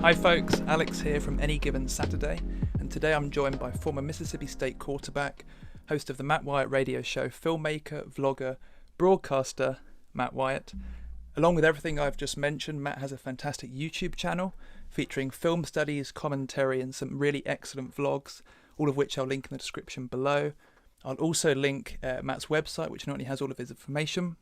Hi folks, Alex here from Any Given Saturday, and today I'm joined by former Mississippi State quarterback, host of the Matt Wyatt radio show, filmmaker, vlogger, broadcaster, Matt Wyatt. Along with everything I've just mentioned, Matt has a fantastic YouTube channel featuring film studies, commentary and some really excellent vlogs, all of which I'll link in the description below. I'll also link Matt's website, which not only has all of his information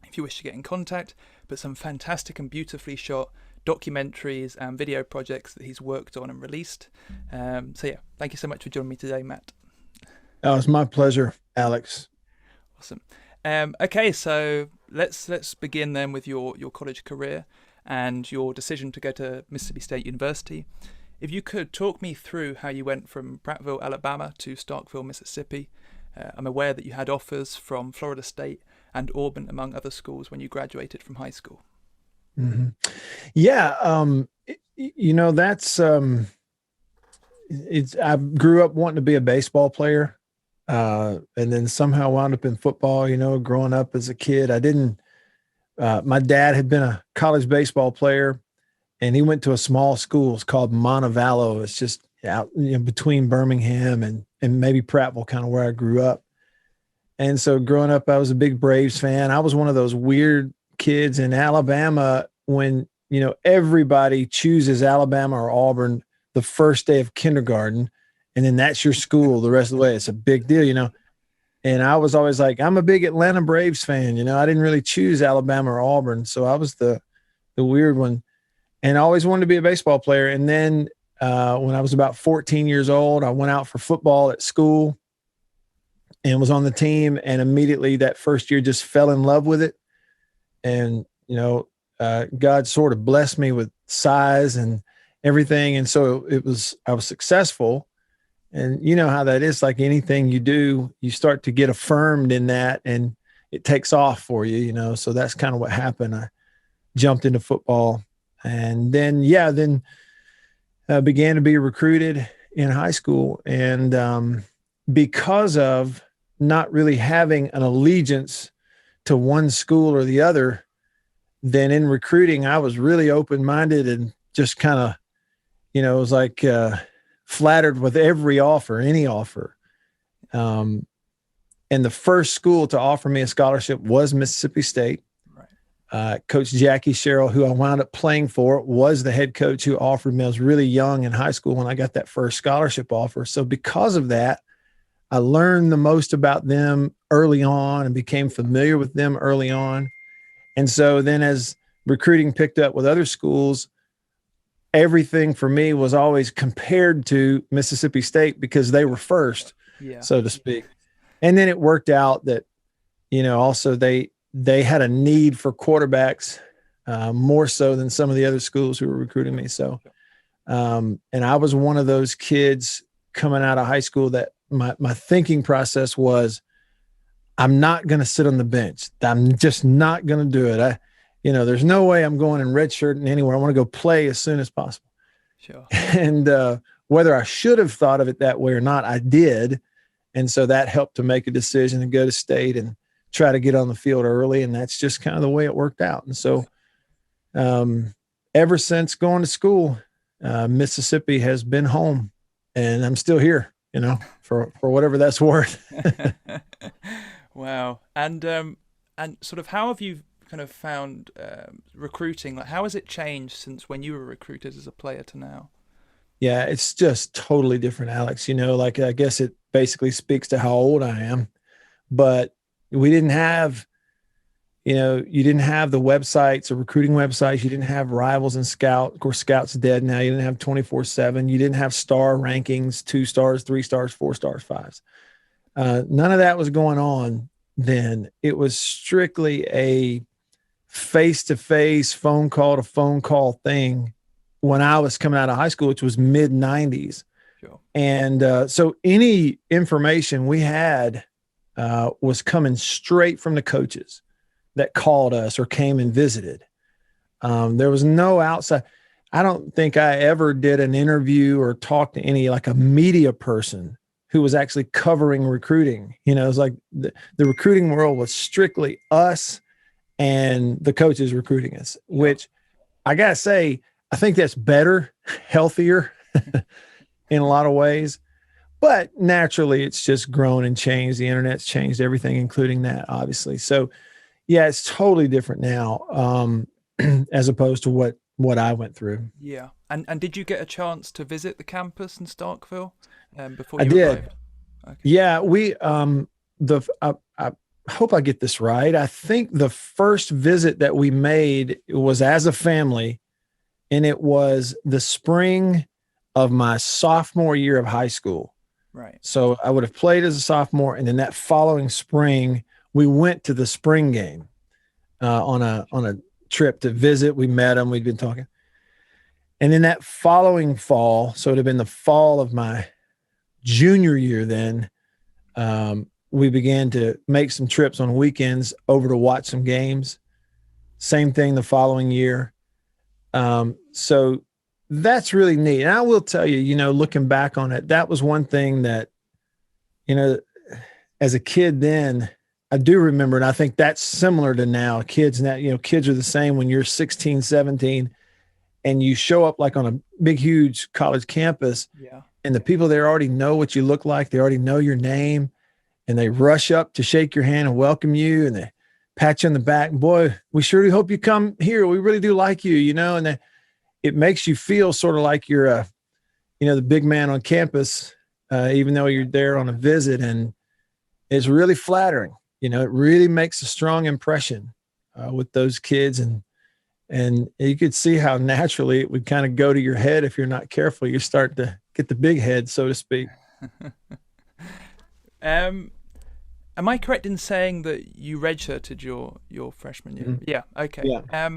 if you wish to get in contact, but some fantastic and beautifully shot documentaries and video projects that he's worked on and released. So yeah, thank you so much for joining me today, Matt. Oh, it's my pleasure, Alex. Awesome. Okay, so let's begin then with your college career and your decision to go to Mississippi State University. If you could talk me through how you went from Prattville, Alabama to Starkville, Mississippi. I'm aware that you had offers from Florida State and Auburn, among other schools, when you graduated from high school. Mm-hmm. Yeah. I grew up wanting to be a baseball player. And then somehow wound up in football, growing up as a kid. My dad had been a college baseball player and he went to a small school. It's called Montevallo. It's just out between Birmingham and maybe Prattville, kind of where I grew up. And so growing up, I was a big Braves fan. I was one of those weird kids in Alabama when, everybody chooses Alabama or Auburn the first day of kindergarten. And then that's your school the rest of the way. It's a big deal, And I was always like, I'm a big Atlanta Braves fan. I didn't really choose Alabama or Auburn. So I was the weird one and I always wanted to be a baseball player. And then when I was about 14 years old, I went out for football at school and was on the team. And immediately that first year just fell in love with it. And, God sort of blessed me with size and everything. And so I was successful. And you know how that is, like anything you do, you start to get affirmed in that and it takes off for you, so that's kind of what happened. I jumped into football and then began to be recruited in high school. And because of not really having an allegiance to one school or the other, then in recruiting, I was really open-minded and just kind of, it was like, flattered with every offer, any offer. And the first school to offer me a scholarship was Mississippi State. Right. Coach Jackie Sherrill, who I wound up playing for, was the head coach who offered me. I was really young in high school when I got that first scholarship offer. So because of that, I learned the most about them early on and became familiar with them early on. And so then as recruiting picked up with other schools, everything for me was always compared to Mississippi State because they were first, so to speak. And then it worked out that, also they had a need for quarterbacks more so than some of the other schools who were recruiting me. So, and I was one of those kids coming out of high school that my thinking process was, I'm not going to sit on the bench. I'm just not going to do it. There's no way I'm going in redshirting anywhere. I want to go play as soon as possible. Sure. And whether I should have thought of it that way or not, I did. And so that helped to make a decision to go to state and try to get on the field early. And that's just kind of the way it worked out. And so ever since going to school, Mississippi has been home and I'm still here, for whatever that's worth. Wow. And sort of how have you kind of found recruiting? Like, how has it changed since when you were recruited as a player to now? Yeah, it's just totally different, Alex. I guess it basically speaks to how old I am, but we didn't have, you didn't have the websites or recruiting websites. You didn't have Rivals and Scout. Of course, Scout's dead now. You didn't have 24/7. You didn't have star rankings, 2 stars, 3 stars, 4 stars, 5s. None of that was going on then. It was strictly a face-to-face, phone call to phone call thing when I was coming out of high school, which was mid-90s. Sure. And so any information we had was coming straight from the coaches that called us or came and visited. There was no outside. I don't think I ever did an interview or talked to any like a media person who was actually covering recruiting. You know, it was like the recruiting world was strictly us and the coaches recruiting us, which I gotta say, I think that's better, healthier in a lot of ways. But naturally, it's just grown and changed. The internet's changed everything, including that, obviously. So, yeah, it's totally different now, as opposed to what I went through. Yeah. And did you get a chance to visit the campus in Starkville before I you did. arrived? Okay. Yeah, we I hope I get this right. I think the first visit that we made was as a family, and it was the spring of my sophomore year of high school. Right. So I would have played as a sophomore, and then that following spring, we went to the spring game on a trip to visit. We met them. We'd been talking, and then that following fall, so it had been the fall of my junior year. Then we began to make some trips on weekends over to watch some games. Same thing the following year. So that's really neat. And I will tell you, you know, looking back on it, that was one thing that, you know, as a kid then, I do remember, and I think that's similar to now. Kids now, you know, kids are the same when you're 16, 17, and you show up like on a big, huge college campus, and the people there already know what you look like. They already know your name, and they rush up to shake your hand and welcome you, and they pat you on the back. Boy, we surely hope you come here. We really do like you, you know, and it makes you feel sort of like you're you know, the big man on campus, even though you're there on a visit, and it's really flattering. You know, it really makes a strong impression with those kids, and you could see how naturally it would kind of go to your head if you're not careful. You start to get the big head, so to speak. Am I correct in saying that you redshirted your freshman year? Mm-hmm. Yeah. Okay. Yeah.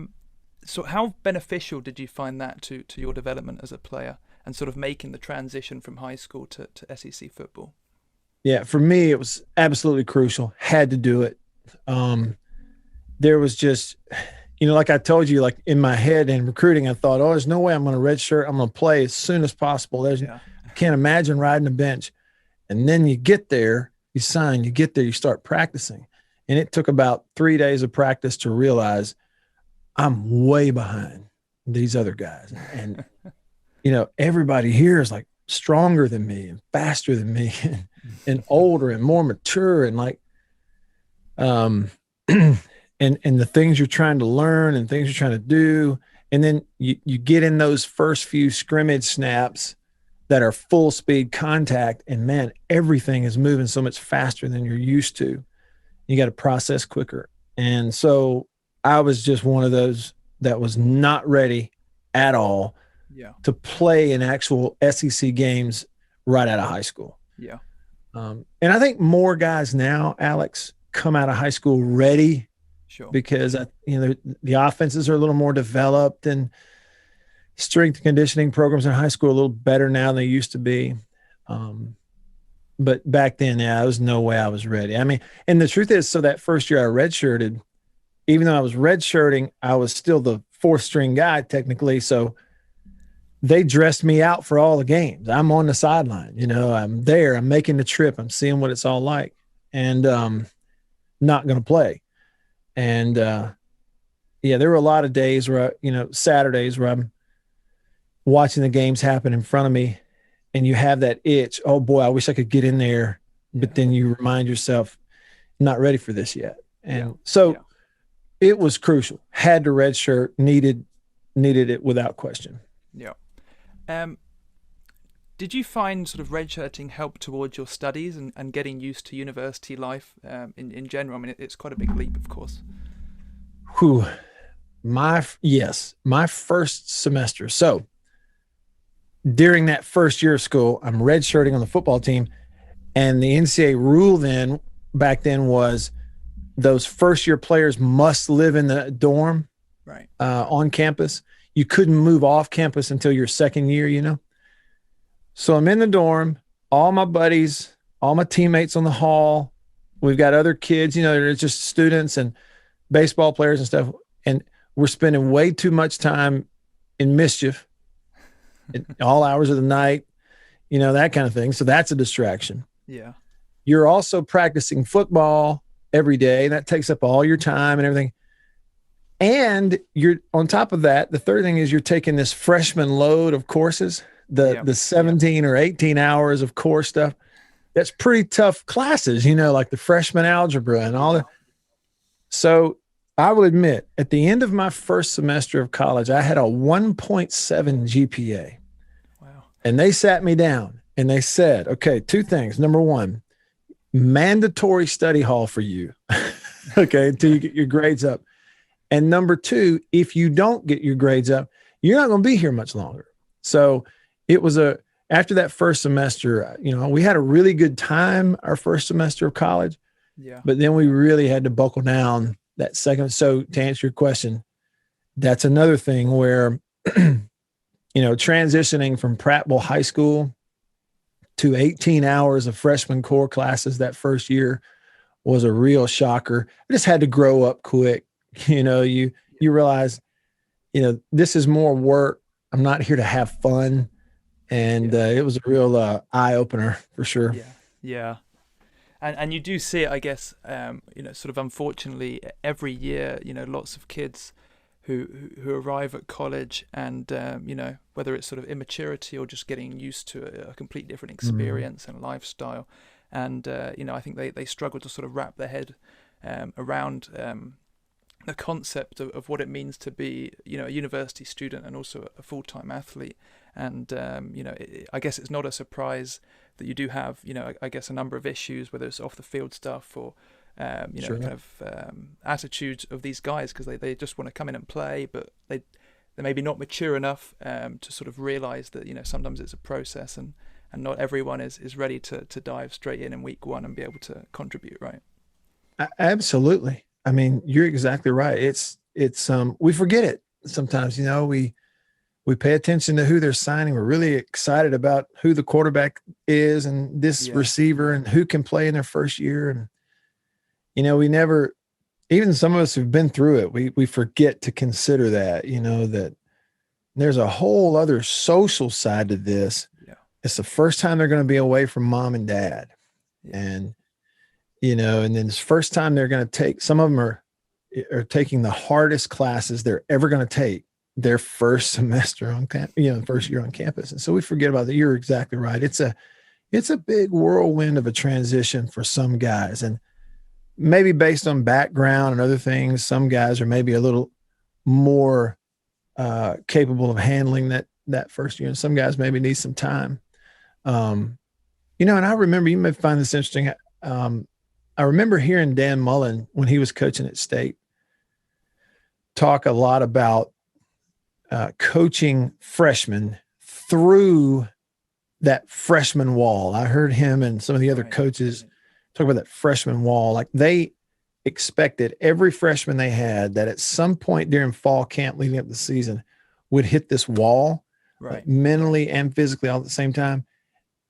So how beneficial did you find that to your development as a player and sort of making the transition from high school to SEC football? Yeah, for me, it was absolutely crucial. Had to do it. There was just, you know, like I told you, like in my head in recruiting, I thought, oh, there's no way I'm going to redshirt. I'm going to play as soon as possible. I can't imagine riding a bench. And then you get there, you sign, you get there, you start practicing. And it took about 3 days of practice to realize I'm way behind these other guys. And, you know, everybody here is like stronger than me and faster than me and older and more mature and like, and the things you're trying to learn and things you're trying to do. And then you get in those first few scrimmage snaps that are full speed contact, and man, everything is moving so much faster than you're used to. You got to process quicker. And so I was just one of those that was not ready at all to play in actual SEC games right out of high school. Yeah. And I think more guys now, Alex, come out of high school ready. Sure. Because, you know, the offenses are a little more developed, and strength and conditioning programs in high school are a little better now than they used to be. But back then, there was no way I was ready. I mean, and the truth is, so that first year I redshirted, even though I was redshirting, I was still the fourth string guy technically. So they dressed me out for all the games. I'm on the sideline, you know, I'm there, I'm making the trip, I'm seeing what it's all like, and not going to play. And yeah, there were a lot of days where, you know, Saturdays where I'm watching the games happen in front of me, and you have that itch. Oh boy, I wish I could get in there. But then you remind yourself, I'm not ready for this yet. And so it was crucial. Had to redshirt, needed it without question. Yeah. Did you find sort of redshirting help towards your studies and getting used to university life in general? I mean, it's quite a big leap, of course. Whew. My first semester. So during that first year of school, I'm redshirting on the football team, and the NCAA rule back then was those first year players must live in the dorm, right, on campus. You couldn't move off campus until your second year, you know? So I'm in the dorm, all my buddies, all my teammates on the hall. We've got other kids, you know, they're just students and baseball players and stuff. And we're spending way too much time in mischief at all hours of the night, that kind of thing. So that's a distraction. Yeah. You're also practicing football every day. That takes up all your time and everything. And you're on top of that, the third thing is you're taking this freshman load of courses, the 17 or 18 hours of core stuff. That's pretty tough classes, like the freshman algebra and all that. So I will admit, at the end of my first semester of college, I had a 1.7 GPA. Wow. And they sat me down and they said, okay, two things. Number one, mandatory study hall for you. Okay, until you get your grades up. And number two, if you don't get your grades up, you're not going to be here much longer. So it was after that first semester, we had a really good time our first semester of college. Yeah. But then we really had to buckle down that second. So to answer your question, that's another thing where, transitioning from Prattville High School to 18 hours of freshman core classes that first year was a real shocker. I just had to grow up quick. You realize, this is more work. I'm not here to have fun. And it was a real eye opener for sure. Yeah. Yeah. And you do see it, I guess, sort of unfortunately every year, lots of kids who arrive at college and, whether it's sort of immaturity or just getting used to a completely different experience and lifestyle. And, I think they struggle to sort of wrap their head around the concept of what it means to be, a university student and also a full-time athlete. And, I guess it's not a surprise that you do have, I guess a number of issues, whether it's off the field stuff or, Sure. kind of attitudes of these guys, because they just want to come in and play, but they're maybe not mature enough to sort of realize that, sometimes it's a process and not everyone is ready to dive straight in week one and be able to contribute, right? Absolutely. I mean, you're exactly right. It's we forget it sometimes, we pay attention to who they're signing. We're really excited about who the quarterback is and this receiver and who can play in their first year. And, we never, even some of us who've been through it, we forget to consider that, that there's a whole other social side to this. Yeah. It's the first time they're going to be away from mom and dad. Yeah. And, and then it's the first time they're going to take, some of them are taking the hardest classes they're ever going to take their first semester on first year on campus. And so we forget about that. You're exactly right. It's a big whirlwind of a transition for some guys, and maybe based on background and other things, some guys are maybe a little more capable of handling that first year. And some guys maybe need some time. And I remember, you may find this interesting. I remember hearing Dan Mullen when he was coaching at State talk a lot about coaching freshmen through that freshman wall. I heard him and some of the other coaches talk about that freshman wall. Like they expected every freshman they had that at some point during fall camp leading up the season would hit this wall, like mentally and physically all at the same time.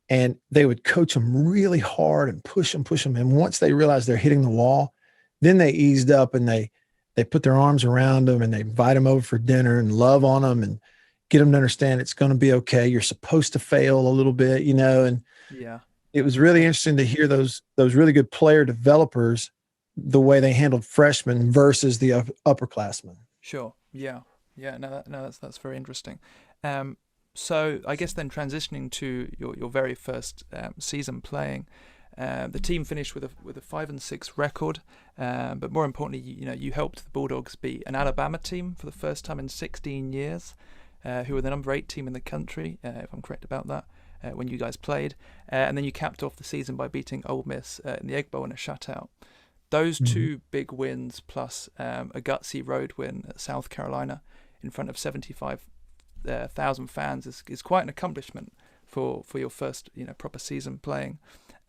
And they would coach them really hard and push them. And once they realized they're hitting the wall, then they eased up and they put their arms around them and they invite them over for dinner and love on them and get them to understand it's going to be okay. You're supposed to fail a little bit, and it was really interesting to hear those really good player developers, the way they handled freshmen versus the upperclassmen. Sure. Yeah. Yeah. No, that's very interesting. So I guess then transitioning to your very first season playing, the team finished with a 5-6 record, but more importantly, you helped the Bulldogs beat an Alabama team for the first time in 16 years, who were the number 8 team in the country, if I'm correct about that, when you guys played, and then you capped off the season by beating Ole Miss in the Egg Bowl in a shutout. Those two big wins plus a gutsy road win at South Carolina in front of 75,000 fans is quite an accomplishment for your first proper season playing.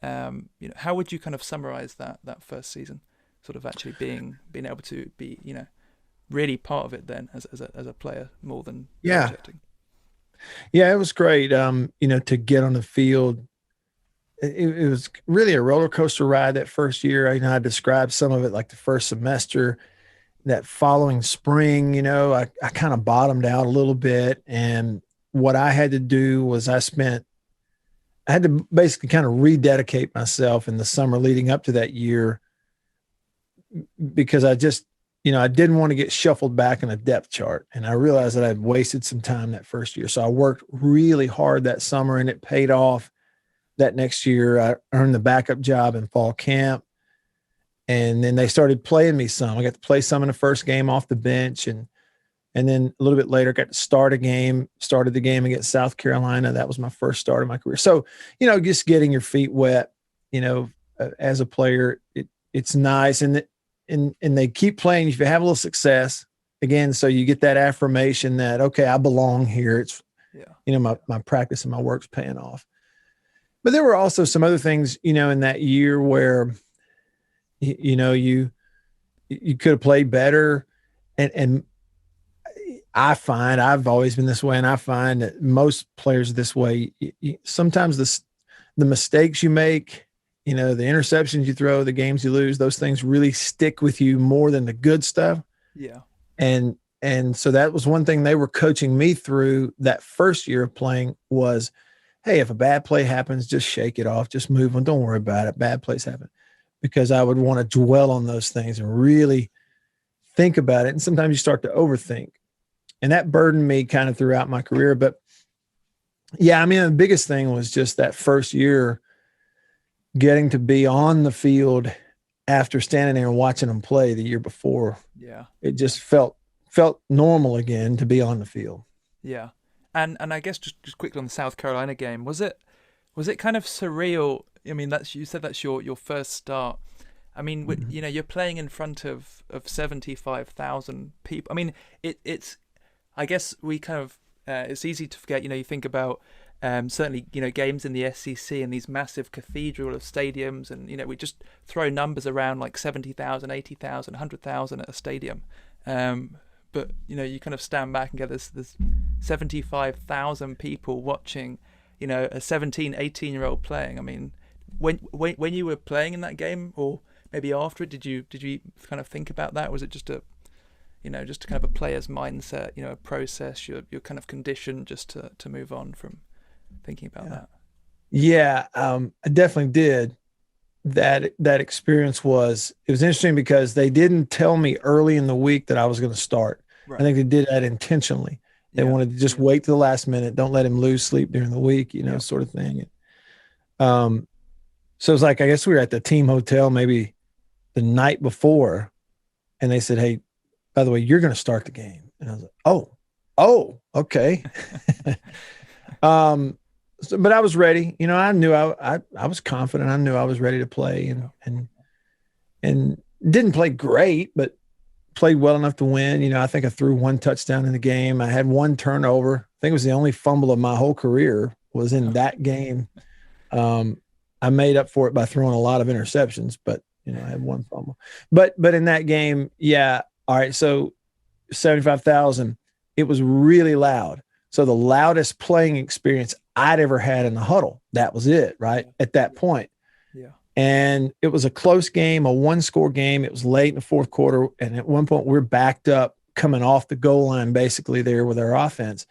How would you kind of summarize that first season, sort of actually being able to be really part of it then as a player more than projecting? Yeah, it was great. To get on the field, it was really a roller coaster ride that first year. I described some of it like the first semester. that following spring, I kind of bottomed out a little bit. And what I had to do was I had to basically kind of rededicate myself in the summer leading up to that year, because I didn't want to get shuffled back in a depth chart. And I realized that I'd wasted some time that first year. So I worked really hard that summer, and it paid off. That next year, I earned the backup job in fall camp. And then they started playing me some. I got to play some in the first game off the bench. And then a little bit later, got to started the game against South Carolina. That was my first start of my career. So, just getting your feet wet, as a player, it's nice. And they keep playing if you have a little success again. So you get that affirmation that, okay, I belong here. It's, my practice and my work's paying off. But there were also some other things, in that year where, you could have played better. And I've always been this way. And I find that most players are this way. Sometimes the mistakes you make, the interceptions you throw, the games you lose, those things really stick with you more than the good stuff. Yeah. And so that was one thing they were coaching me through that first year of playing was, hey, if a bad play happens, just shake it off, just move on. Don't worry about it. Bad plays happen. Because I would want to dwell on those things and really think about it. And sometimes you start to overthink. And that burdened me kind of throughout my career. But yeah, the biggest thing was just that first year getting to be on the field after standing there and watching them play the year before. Yeah. It just felt normal again to be on the field. Yeah. And I guess just quickly on the South Carolina game, was it kind of surreal? You said that's your first start. Mm-hmm. You're playing in front of 75,000 people. It's I guess we kind of it's easy to forget. You think about certainly games in the SEC and these massive cathedral of stadiums, and we just throw numbers around like 70,000, 80,000, 100,000 at a stadium. But you kind of stand back and go, there's 75,000 people watching, a 17, 18-year-old playing. When you were playing in that game, or maybe after it, did you kind of think about that? Was it just a kind of a player's mindset, a process? You're kind of conditioned just to move on from thinking about that. Yeah, I definitely did. That experience was interesting because they didn't tell me early in the week that I was going to start. Right. I think they did that intentionally. They wanted to just wait to the last minute. Don't let him lose sleep during the week, sort of thing. So it was like, I guess we were at the team hotel maybe the night before, and they said, hey, by the way, you're going to start the game. And I was like, oh, okay. But I was ready. I knew I was confident. I knew I was ready to play, and didn't play great, but played well enough to win. I think I threw one touchdown in the game. I had one turnover. I think it was the only fumble of my whole career was in that game. I made up for it by throwing a lot of interceptions, but I had one fumble. But in that game, yeah. All right. So 75,000, it was really loud. So the loudest playing experience I'd ever had in the huddle. That was it, right? At that point. Yeah. And it was a close game, a one-score game. It was late in the fourth quarter. And at one point, we're backed up coming off the goal line, basically there with our offense.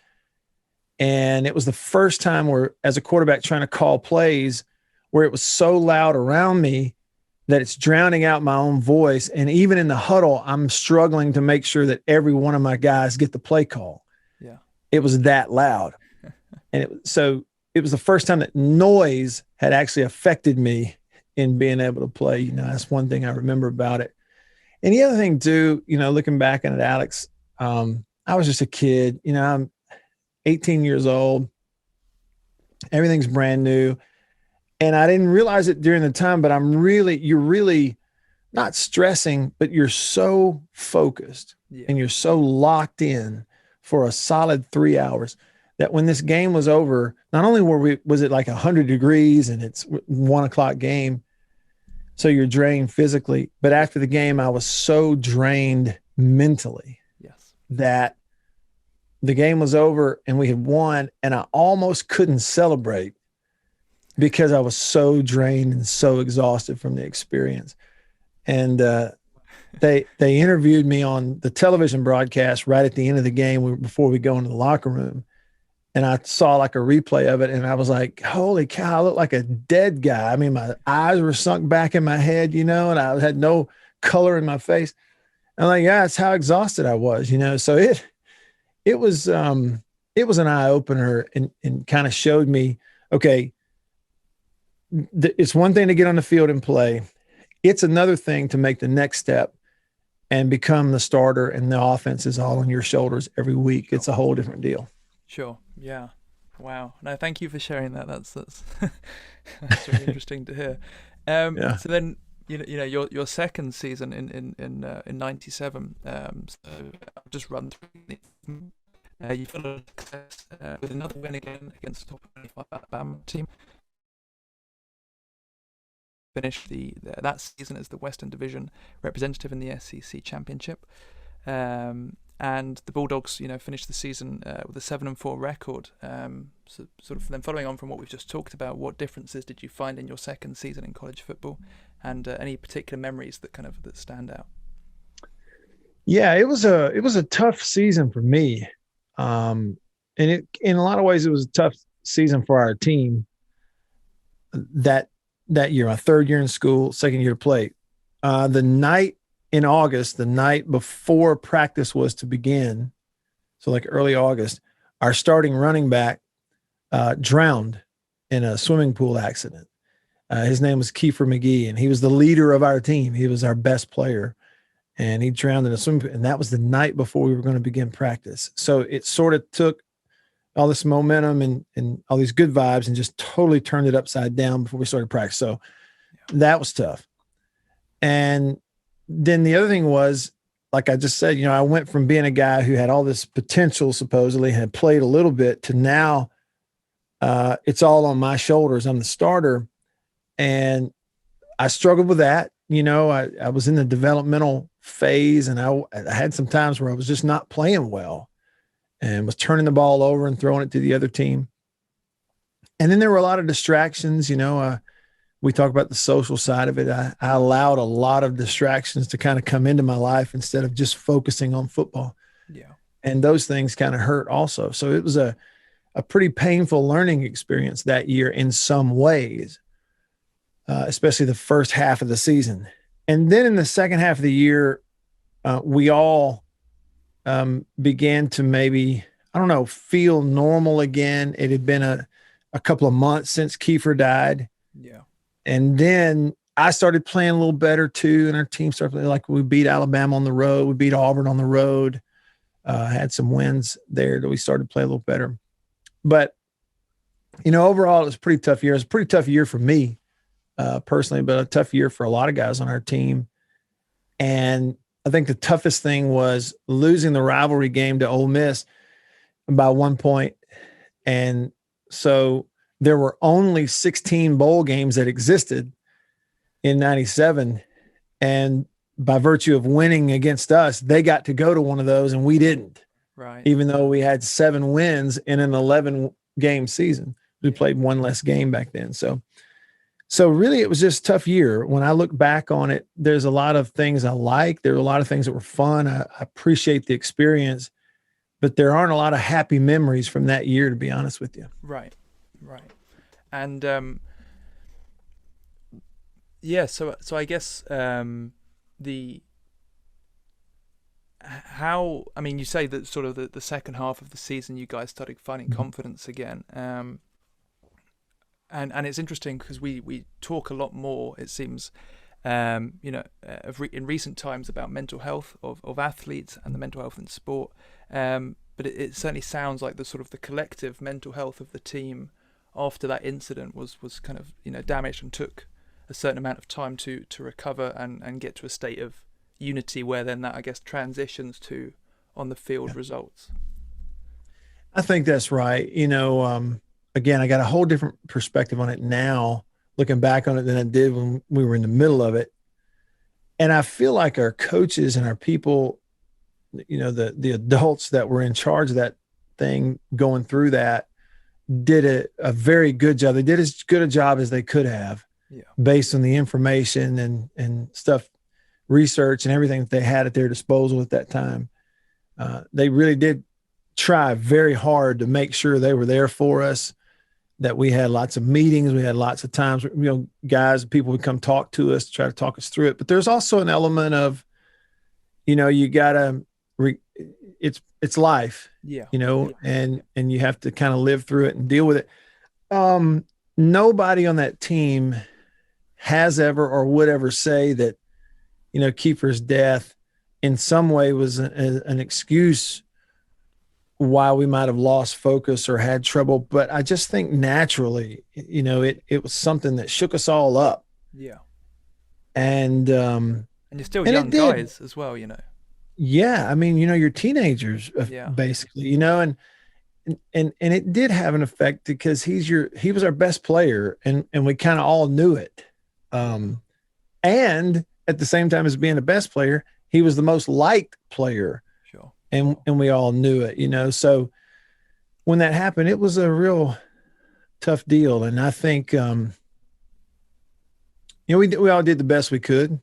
And it was the first time where, as a quarterback trying to call plays, where it was so loud around me that it's drowning out my own voice. And even in the huddle, I'm struggling to make sure that every one of my guys get the play call. Yeah. It was that loud. And so it was the first time that noise had actually affected me in being able to play. That's one thing I remember about it. And the other thing too, looking back at it, Alex, I was just a kid, I'm 18 years old. Everything's brand new. And I didn't realize it during the time, but you're really not stressing, but you're so focused and you're so locked in for a solid 3 hours that when this game was over, not only was it like 100 degrees and it's 1 o'clock game, so you're drained physically, but after the game, I was so drained mentally that the game was over and we had won, and I almost couldn't celebrate because I was so drained and so exhausted from the experience. And they interviewed me on the television broadcast right at the end of the game before we go into the locker room. And I saw like a replay of it, and I was like, holy cow, I look like a dead guy. I mean, my eyes were sunk back in my head, and I had no color in my face. I'm like, yeah, that's how exhausted I was, So it was it was an eye opener, and kind of showed me, okay, it's one thing to get on the field and play. It's another thing to make the next step and become the starter, and the offense is all on your shoulders every week. It's a whole different deal. Sure. Yeah. Wow. No, thank you for sharing that. That's that's really interesting to hear. Yeah. So then, your second season in '97. So I'll just run through. You followed success with another win again against the top 25 Alabama team. Finished that season as the Western Division representative in the SEC Championship. And the Bulldogs, finished the season with a 7-4 record. So sort of then following on from what we've just talked about, what differences did you find in your second season in college football, and any particular memories that stand out? Yeah, it was a tough season for me, and in a lot of ways it was a tough season for our team. That year, my third year in school, second year to play, the night in August, the night before practice was to begin, so like early August, our starting running back drowned in a swimming pool accident. His name was Kiefer McGee, and he was the leader of our team. He was our best player, and he drowned in a swimming pool. And that was the night before we were going to begin practice. So it sort of took all this momentum and all these good vibes and just totally turned it upside down before we started practice. So that was tough. And then the other thing was, like I just said, I went from being a guy who had all this potential, supposedly had played a little bit, to now it's all on my shoulders. I'm the starter. And I struggled with that. I was in the developmental phase, and I had some times where I was just not playing well and was turning the ball over and throwing it to the other team. And then there were a lot of distractions. We talk about the social side of it. I allowed a lot of distractions to kind of come into my life instead of just focusing on football. Yeah. And those things kind of hurt also. So it was a pretty painful learning experience that year in some ways, especially the first half of the season. And then in the second half of the year, we all began to maybe, feel normal again. It had been a couple of months since Kiefer died. Yeah. And then I started playing a little better too. And our team started playing, like we beat Alabama on the road. We beat Auburn on the road. Had some wins there that we started to play a little better. But, overall, it was a pretty tough year. It was a pretty tough year for me personally, but a tough year for a lot of guys on our team. And I think the toughest thing was losing the rivalry game to Ole Miss by 1 point. And so there were only 16 bowl games that existed in 97. And by virtue of winning against us, they got to go to one of those and we didn't. Right. Even though we had 7 wins in an 11-game season. We played one less game back then. So really it was just a tough year. When I look back on it, there's a lot of things I like. There were a lot of things that were fun. I appreciate the experience, but there aren't a lot of happy memories from that year, to be honest with you. Right. And so I guess you say that sort of the second half of the season you guys started finding confidence again, and it's interesting because we talk a lot more, it seems, in recent times about mental health of athletes and the mental health in sport, but it certainly sounds like the collective mental health of the team after that incident was kind of damaged and took a certain amount of time to recover and get to a state of unity where then that, I guess, transitions to on the field results. I think that's right. Again, I got a whole different perspective on it now, looking back on it, than I did when we were in the middle of it. And I feel like our coaches and our people, the adults that were in charge of that thing going through that did a very good job. They did as good a job as they could have, based on the information and stuff research and everything that they had at their disposal at that time. They really did try very hard to make sure they were there for us, that we had lots of meetings. We had lots of times, guys, people would come talk to us, try to talk us through it. But there's also an element of, you gotta, it's life, and you have to kind of live through it and deal with it. Nobody on that team has ever or would ever say that, Kiefer's death in some way was an excuse why we might have lost focus or had trouble. But I just think naturally, it was something that shook us all up. Yeah. And you're still young guys as well, Yeah. I mean, you're teenagers basically, and it did have an effect because he was our best player, and we kind of all knew it. And at the same time as being the best player, he was the most liked player. Sure. And we all knew it, so when that happened, it was a real tough deal. And I think, we all did the best we could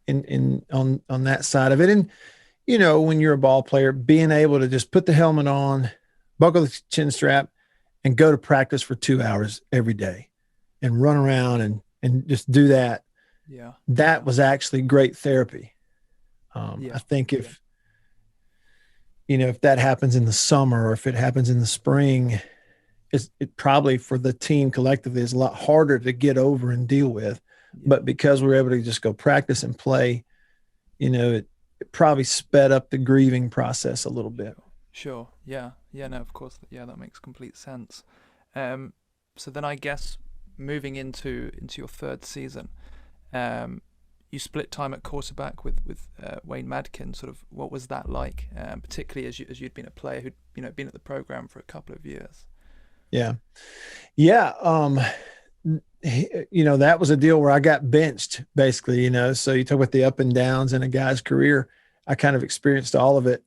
on that side of it. And, when you're a ball player, being able to just put the helmet on, buckle the chin strap, and go to practice for 2 hours every day and run around and just do that. Yeah. That was actually great therapy. I think if that happens in the summer or if it happens in the spring, it probably for the team collectively is a lot harder to get over and deal with. Yeah. But because we're able to just go practice and play, it probably sped up the grieving process a little bit. Sure. Yeah. Yeah. No, of course. Yeah, that makes complete sense. So then I guess moving into your third season, you split time at quarterback with Wayne Madkin. Sort of, what was that like, particularly as you'd been a player who'd been at the program for a couple of years? Yeah. That was a deal where I got benched basically. So you talk about the up and downs in a guy's career. I kind of experienced all of it.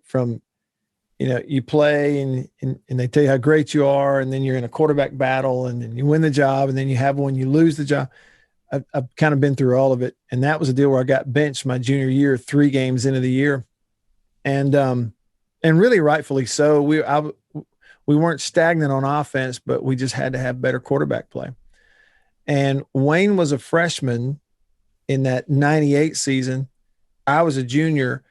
From you play and they tell you how great you are, and then you're in a quarterback battle, and then you win the job, and then you have one, you lose the job. I've kind of been through all of it. And that was a deal where I got benched my junior year, 3 games into the year. And really rightfully so. We weren't stagnant on offense, but we just had to have better quarterback play. And Wayne was a freshman in that 98 season. I was a junior,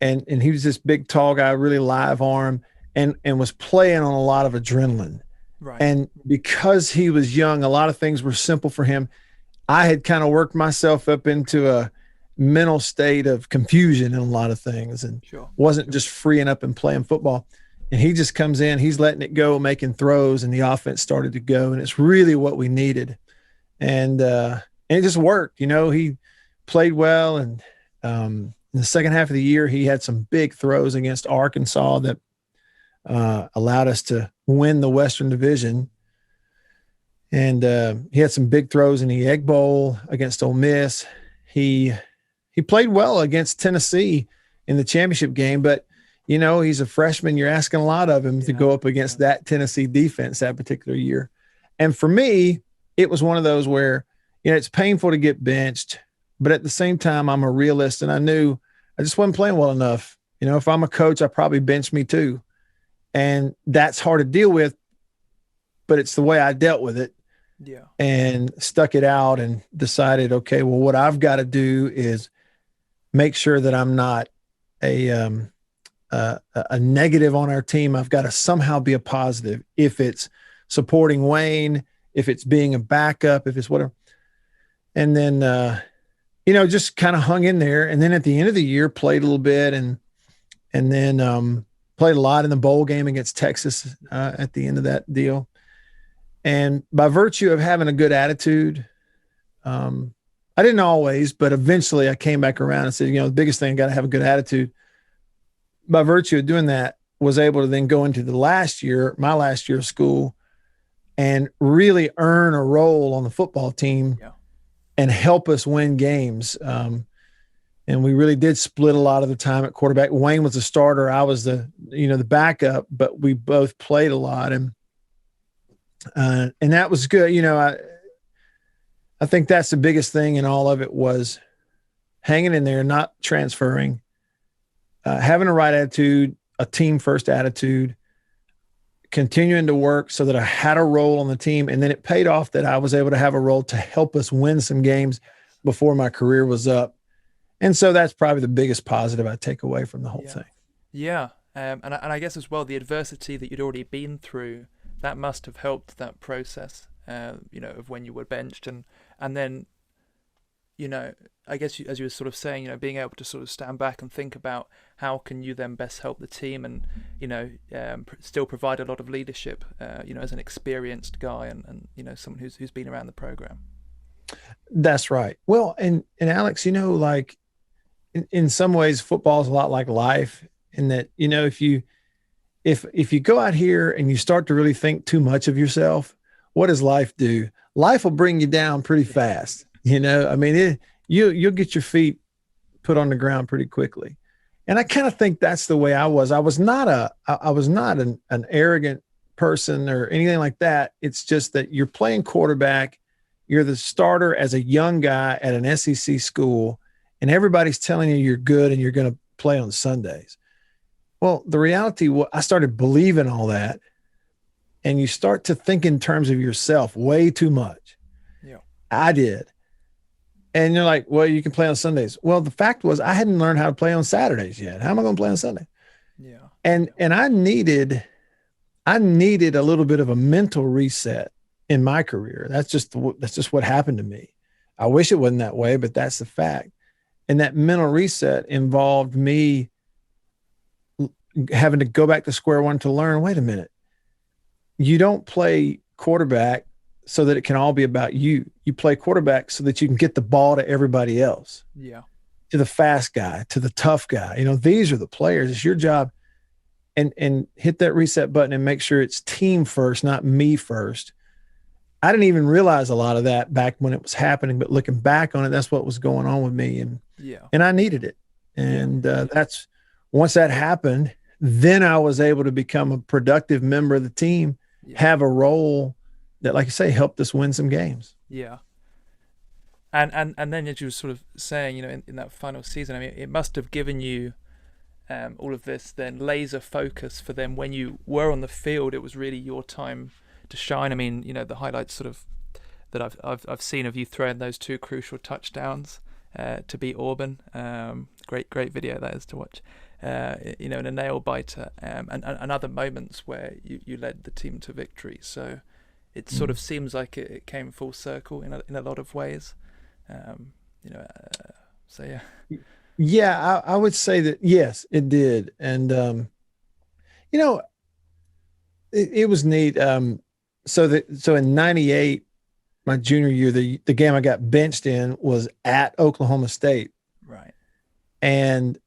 and he was this big, tall guy, really live arm, and was playing on a lot of adrenaline. Right. And because he was young, a lot of things were simple for him. I had kind of worked myself up into a mental state of confusion in a lot of things, and wasn't just freeing up and playing football. And he just comes in, he's letting it go, making throws, and the offense started to go. And it's really what we needed. And it just worked. He played well. And in the second half of the year, he had some big throws against Arkansas that allowed us to win the Western Division. And he had some big throws in the Egg Bowl against Ole Miss. He played well against Tennessee in the championship game, but he's a freshman. You're asking a lot of him to go up against that Tennessee defense that particular year. And for me, it was one of those where, it's painful to get benched, but at the same time, I'm a realist, and I knew I just wasn't playing well enough. If I'm a coach, I probably bench me too. And that's hard to deal with, but it's the way I dealt with it. Yeah. And stuck it out and decided, okay, well, what I've got to do is make sure that I'm not a negative on our team. I've got to somehow be a positive. If it's supporting Wayne, if it's being a backup, if it's whatever. And then, just kind of hung in there. And then at the end of the year, played a little bit and then played a lot in the bowl game against Texas at the end of that deal. And by virtue of having a good attitude, I didn't always, but eventually I came back around and said, the biggest thing, I got to have a good attitude. By virtue of doing that, was able to then go into my last year of school, and really earn a role on the football team and help us win games. And we really did split a lot of the time at quarterback. Wayne was the starter. I was the backup, but we both played a lot. And that was good. I think that's the biggest thing in all of it was hanging in there, not transferring, having a right attitude, a team first attitude, continuing to work so that I had a role on the team. And then it paid off that I was able to have a role to help us win some games before my career was up. And so that's probably the biggest positive I take away from the whole thing. Yeah. And I guess as well, the adversity that you'd already been through, that must have helped that process, of when you were benched. And then, I guess as you were sort of saying, being able to sort of stand back and think about how can you then best help the team and, still provide a lot of leadership, as an experienced guy and someone who's been around the program. That's right. Well, and Alex, like in some ways, football is a lot like life in that, if you go out here and you start to really think too much of yourself, what does life do? Life will bring you down pretty fast. You'll get your feet put on the ground pretty quickly. And I kind of think that's the way I was. I was not an arrogant person or anything like that. It's just that you're playing quarterback. You're the starter as a young guy at an SEC school, and everybody's telling you you're good and you're going to play on Sundays. Well, the reality was I started believing all that, and you start to think in terms of yourself way too much. Yeah, I did. And you're like, well, you can play on Sundays. Well, the fact was I hadn't learned how to play on Saturdays yet. How am I going to play on Sunday? Yeah. And I needed a little bit of a mental reset in my career. That's just what happened to me. I wish it wasn't that way, but that's the fact. And that mental reset involved me having to go back to square one to learn, wait a minute, you don't play quarterback so that it can all be about you. You play quarterback so that you can get the ball to everybody else. Yeah. To the fast guy, to the tough guy. These are the players. It's your job. And hit that reset button and make sure it's team first, not me first. I didn't even realize a lot of that back when it was happening, but looking back on it, that's what was going on with me. And I needed it. And that's once that happened, then I was able to become a productive member of the team, have a role that, like I say, helped us win some games. Yeah. And then as you were sort of saying, in that final season, it must have given you all of this then laser focus for them when you were on the field. It was really your time to shine. The highlights sort of that I've seen of you throwing those two crucial touchdowns to beat Auburn. Great video that is to watch. And a nail biter, and other moments where you led the team to victory. So it sort of seems like it came full circle in a lot of ways. So yeah. Yeah, I would say that yes, it did, and it was neat. So in '98, my junior year, the game I got benched in was at Oklahoma State, right? And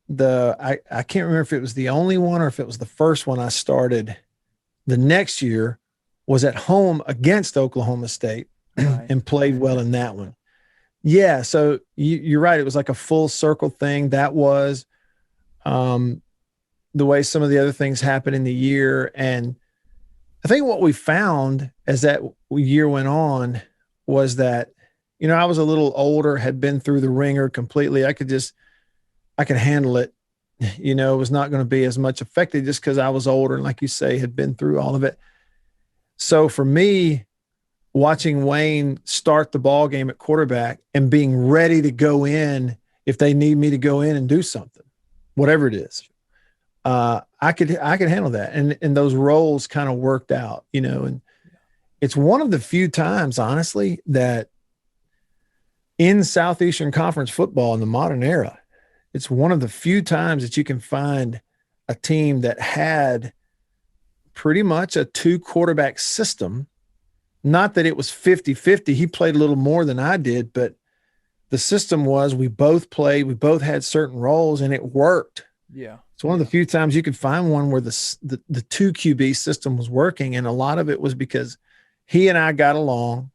I can't remember if it was the only one or if it was the first one I started. The next year was at home against Oklahoma State, right. And played well in that one. Yeah, so you're right. It was like a full circle thing. That was the way some of the other things happened in the year. And I think what we found as that year went on was that, I was a little older, had been through the ringer completely. I could handle it. It was not going to be as much affected just because I was older and, like you say, had been through all of it. So for me, watching Wayne start the ball game at quarterback and being ready to go in if they need me to go in and do something, whatever it is, I could handle that. And those roles kind of worked out, and it's one of the few times, honestly, that in Southeastern Conference football in the modern era, it's one of the few times that you can find a team that had pretty much a 2 quarterback system. Not that it was 50-50. He played a little more than I did, but the system was we both played, we both had certain roles, and it worked. Yeah. It's one of the few times you could find one where the 2 QB system was working, and a lot of it was because he and I got along.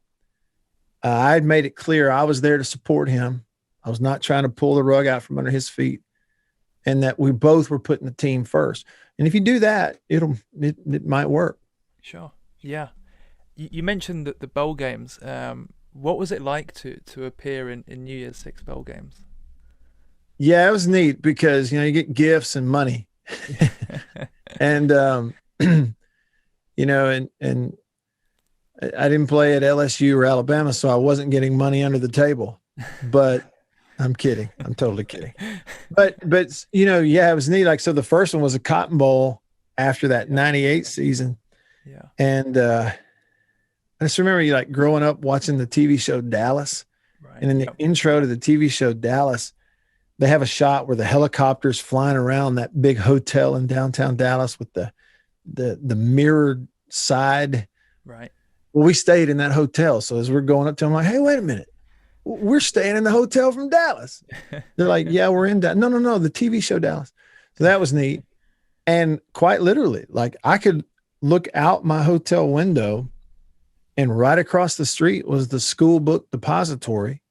I had made it clear I was there to support him. I was not trying to pull the rug out from under his feet, and that we both were putting the team first. And if you do that, it might work. Sure. Yeah. You mentioned that the bowl games. What was it like to appear in New Year's Six bowl games? Yeah, it was neat because, you get gifts and money. And, and I didn't play at LSU or Alabama, so I wasn't getting money under the table. But I'm kidding. I'm totally kidding. But yeah, it was neat. Like, so the first one was a Cotton Bowl after that 98 season. Yeah. And I just remember like growing up watching the TV show Dallas. Right. And in the intro to the TV show Dallas, they have a shot where the helicopter's flying around that big hotel in downtown Dallas with the mirrored side. Right. Well, we stayed in that hotel. So as we're going up to them, like, hey, wait a minute. We're staying in the hotel from Dallas. They're like, yeah, we're in Dallas. No, the TV show Dallas. So that was neat. And quite literally, like I could look out my hotel window and right across the street was the school book depository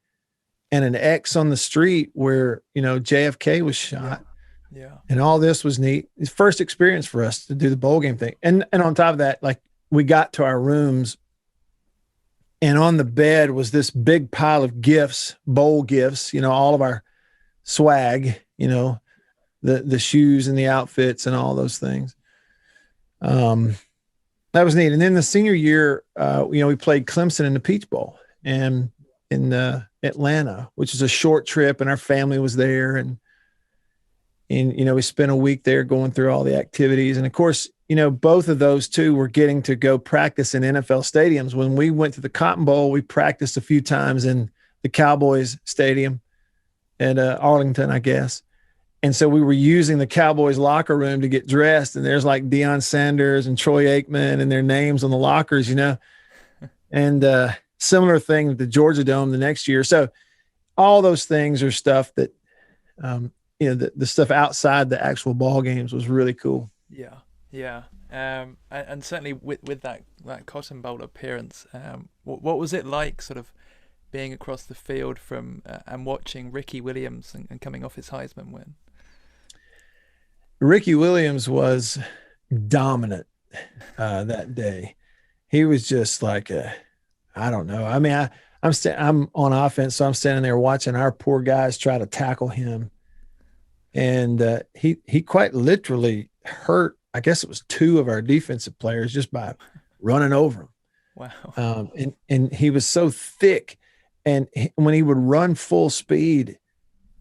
and an X on the street where, JFK was shot. Yeah. And all this was neat. It's first experience for us to do the bowl game thing. And on top of that, like we got to our rooms and on the bed was this big pile of gifts, bowl gifts, all of our swag, the shoes and the outfits and all those things. That was neat. And then the senior year, we played Clemson in the Peach Bowl and in Atlanta, which is a short trip, and our family was there. And we spent a week there going through all the activities. And of course, both of those two were getting to go practice in NFL stadiums. When we went to the Cotton Bowl, we practiced a few times in the Cowboys stadium at Arlington, I guess. And so we were using the Cowboys locker room to get dressed. And there's like Deion Sanders and Troy Aikman and their names on the lockers, and similar thing with the Georgia Dome the next year. So all those things are stuff that, the stuff outside the actual ball games was really cool. Yeah. Yeah. And certainly with that Cotton Bowl appearance, what was it like sort of being across the field from and watching Ricky Williams and coming off his Heisman win? Ricky Williams was dominant that day. He was just like I don't know. I mean, I'm on offense, so I'm standing there watching our poor guys try to tackle him, and he quite literally hurt. I guess it was two of our defensive players just by running over him. Wow. And he was so thick, and when he would run full speed,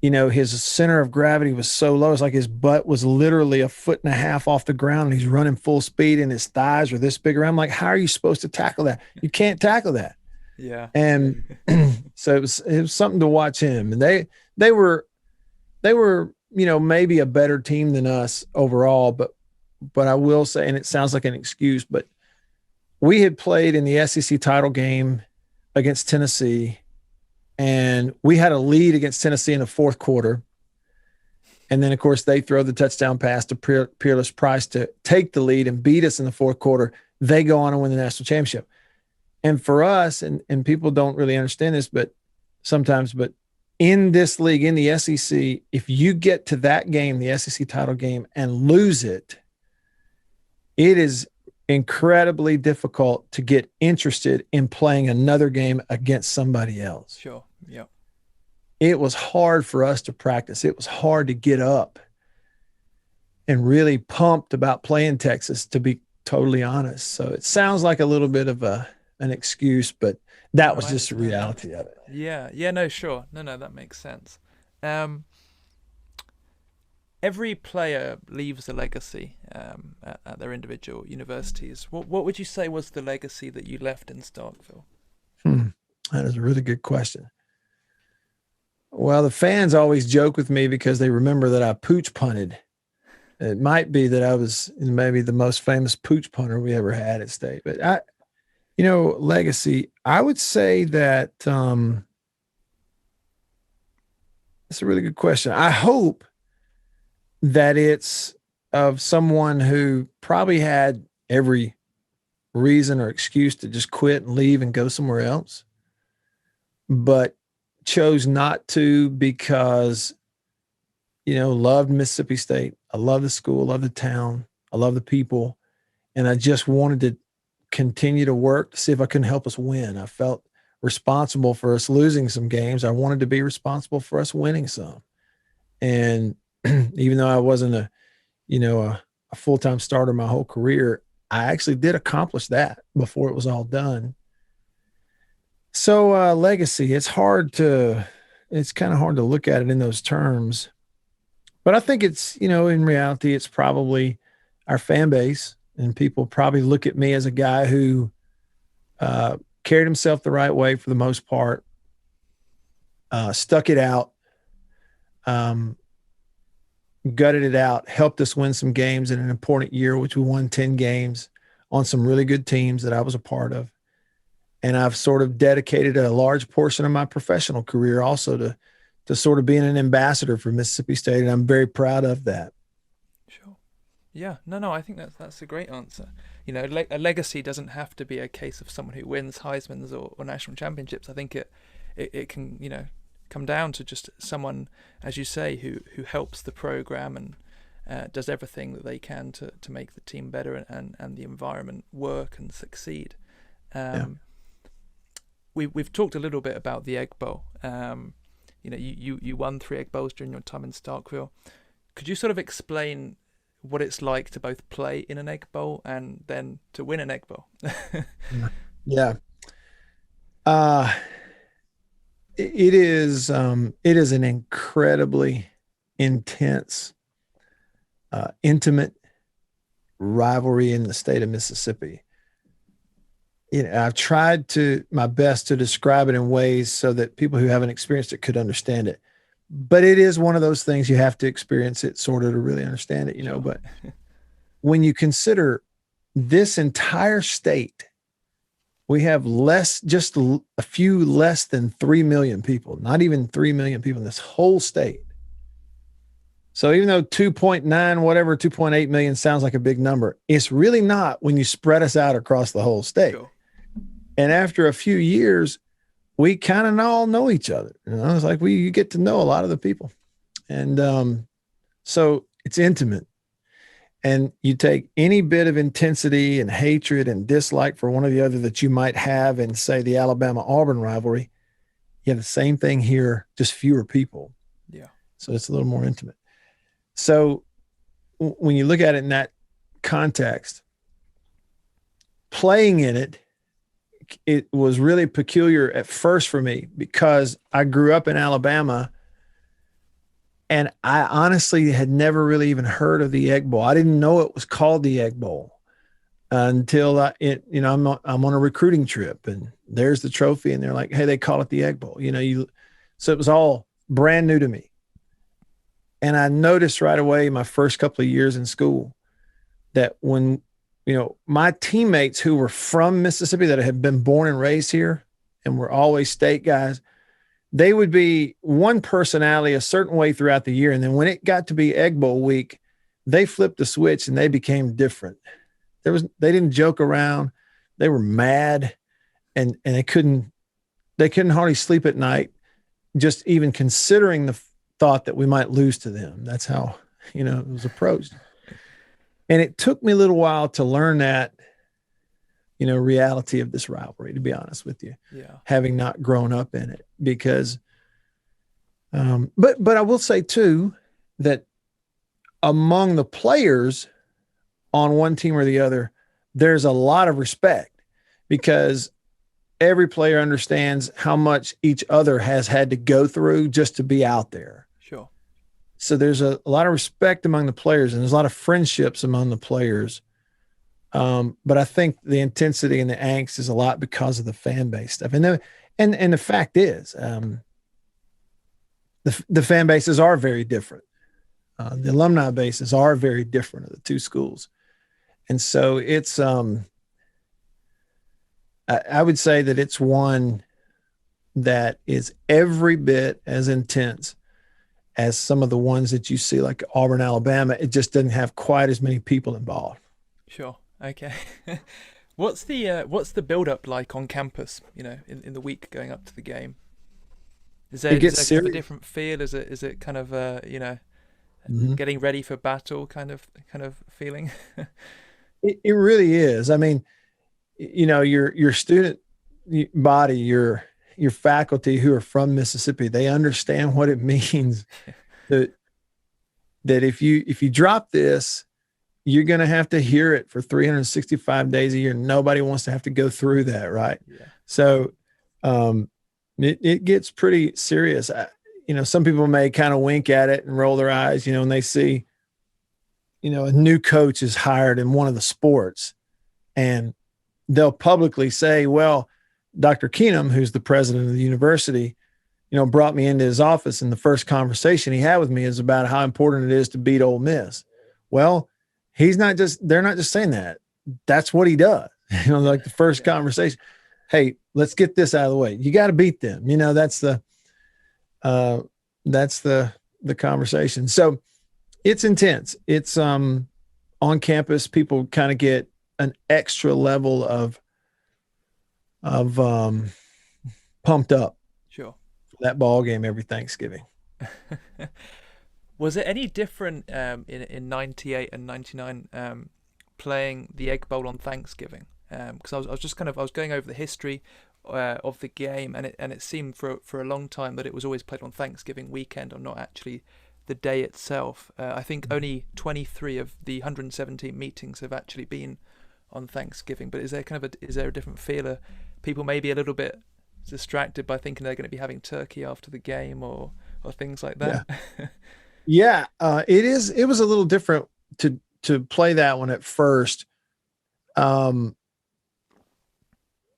his center of gravity was so low. It's like his butt was literally 1.5 feet off the ground, and he's running full speed, and his thighs are this big around. I'm like, how are you supposed to tackle that? You can't tackle that. Yeah. And so it was something to watch him. And they were, maybe a better team than us overall, but I will say, and it sounds like an excuse, but we had played in the SEC title game against Tennessee, and we had a lead against Tennessee in the fourth quarter. And then, of course, they throw the touchdown pass to Peerless Price to take the lead and beat us in the fourth quarter. They go on and win the national championship. And for us, and people don't really understand this, but in this league, in the SEC, if you get to that game, the SEC title game, and lose it, it is incredibly difficult to get interested in playing another game against somebody else. Sure. Yeah. It was hard for us to practice. It was hard to get up and really pumped about playing Texas, to be totally honest. So it sounds like a little bit of an excuse, but that was just the reality of it. Yeah. Yeah. No, sure. No, that makes sense. Every player leaves a legacy at their individual universities. What would you say was the legacy that you left in Starkville? That is a really good question. Well, the fans always joke with me because they remember that I pooch punted. It might be that I was maybe the most famous pooch punter we ever had at State. But legacy, I would say that it's a really good question. I hope that it's of someone who probably had every reason or excuse to just quit and leave and go somewhere else, but chose not to because, loved Mississippi State. I love the school, love the town, I love the people. And I just wanted to continue to work to see if I couldn't help us win. I felt responsible for us losing some games. I wanted to be responsible for us winning some. And even though I wasn't a full-time starter my whole career, I actually did accomplish that before it was all done. So legacy, it's kind of hard to look at it in those terms. But I think it's, in reality, it's probably our fan base, and people probably look at me as a guy who carried himself the right way for the most part, stuck it out, um, gutted it out, helped us win some games in an important year, which we won 10 games on some really good teams that I was a part of. And I've sort of dedicated a large portion of my professional career also to sort of being an ambassador for Mississippi State, and I'm very proud of that. Sure. Yeah, no, I think that's a great answer. A legacy doesn't have to be a case of someone who wins Heisman's or national championships. I think it can, come down to just someone, as you say, who helps the program and does everything that they can to make the team better and the environment work and succeed. Yeah. We've talked a little bit about the Egg Bowl. You won 3 Egg Bowls during your time in Starkville. Could you sort of explain what it's like to both play in an Egg Bowl and then to win an Egg Bowl? Yeah. Uh, it is an incredibly intense, intimate rivalry in the state of Mississippi. I've tried my best to describe it in ways so that people who haven't experienced it could understand it. But it is one of those things you have to experience it sort of to really understand it, Sure. But when you consider this entire state, we have just a few less than 3 million people, not even 3 million people in this whole state. So even though 2.8 million sounds like a big number, it's really not when you spread us out across the whole state. Sure. And after a few years, we kind of all know each other. It's like you get to know a lot of the people. And so it's intimate. And you take any bit of intensity and hatred and dislike for one or the other that you might have in, say, the Alabama-Auburn rivalry. You have the same thing here, just fewer people. Yeah. So it's a little more intimate. So when you look at it in that context, playing in it was really peculiar at first for me because I grew up in Alabama and I honestly had never really even heard of the Egg Bowl. I didn't know it was called the Egg Bowl until I'm on a recruiting trip and there's the trophy and they're like, hey, they call it the Egg Bowl. So it was all brand new to me. And I noticed right away my first couple of years in school that when, my teammates who were from Mississippi that had been born and raised here and were always state guys, they would be one personality a certain way throughout the year. And then when it got to be Egg Bowl week, they flipped the switch and they became different. They didn't joke around. They were mad and they couldn't hardly sleep at night, just even considering the thought that we might lose to them. That's how, it was approached. And it took me a little while to learn that, reality of this rivalry, to be honest with you. Yeah. Having not grown up in it because, but I will say too, that among the players on one team or the other, there's a lot of respect because every player understands how much each other has had to go through just to be out there. Sure. So there's a lot of respect among the players and there's a lot of friendships among the players. But I think the intensity and the angst is a lot because of the fan base stuff. And the fact is, the fan bases are very different. The alumni bases are very different of the two schools. And so it's, I would say that it's one that is every bit as intense as some of the ones that you see like Auburn, Alabama. It just doesn't have quite as many people involved. Sure. Okay. What's the build up like on campus, in the week going up to the game? Is there kind of a different feel? Is it kind of getting ready for battle kind of feeling? It really is. I mean, your student body, your faculty who are from Mississippi, they understand what it means to that if you drop this, you're going to have to hear it for 365 days a year. Nobody wants to have to go through that. Right. Yeah. So, it gets pretty serious. Some people may kind of wink at it and roll their eyes, and they see, a new coach is hired in one of the sports, and they'll publicly say, well, Dr. Keenum, who's the president of the university, brought me into his office, and the first conversation he had with me is about how important it is to beat Ole Miss. Well, they're not just saying that. That's what he does. Like the first conversation, hey, let's get this out of the way. You got to beat them. That's the conversation. So it's intense. It's on campus. People kind of get an extra level of pumped up. Sure. For that ball game every Thanksgiving. Was it any different in 98 and 99 playing the Egg Bowl on Thanksgiving? Because I was going over the history of the game, and it seemed for a long time that it was always played on Thanksgiving weekend, or not actually the day itself. I think only 23 of the 117 meetings have actually been on Thanksgiving. But is there a different feel? Are people maybe a little bit distracted by thinking they're going to be having turkey after the game, or things like that? Yeah. It was a little different to play that one at first.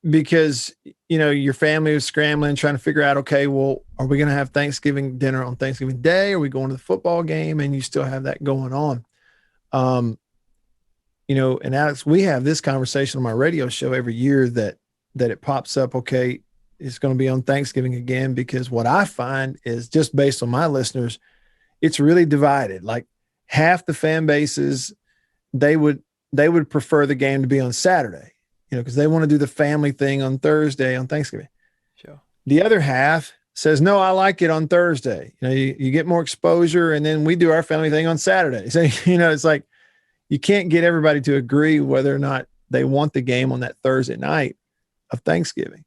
Because, your family was scrambling, trying to figure out, okay, well, are we going to have Thanksgiving dinner on Thanksgiving Day? Are we going to the football game? And you still have that going on. And Alex, we have this conversation on my radio show every year that it pops up. Okay, it's going to be on Thanksgiving again, because what I find is, just based on my listeners, it's really divided. Like half the fan bases, they would prefer the game to be on Saturday, because they want to do the family thing on Thursday on Thanksgiving. Sure. The other half says, no, I like it on Thursday. You get more exposure, and then we do our family thing on Saturday. So, it's like, you can't get everybody to agree whether or not they want the game on that Thursday night of Thanksgiving.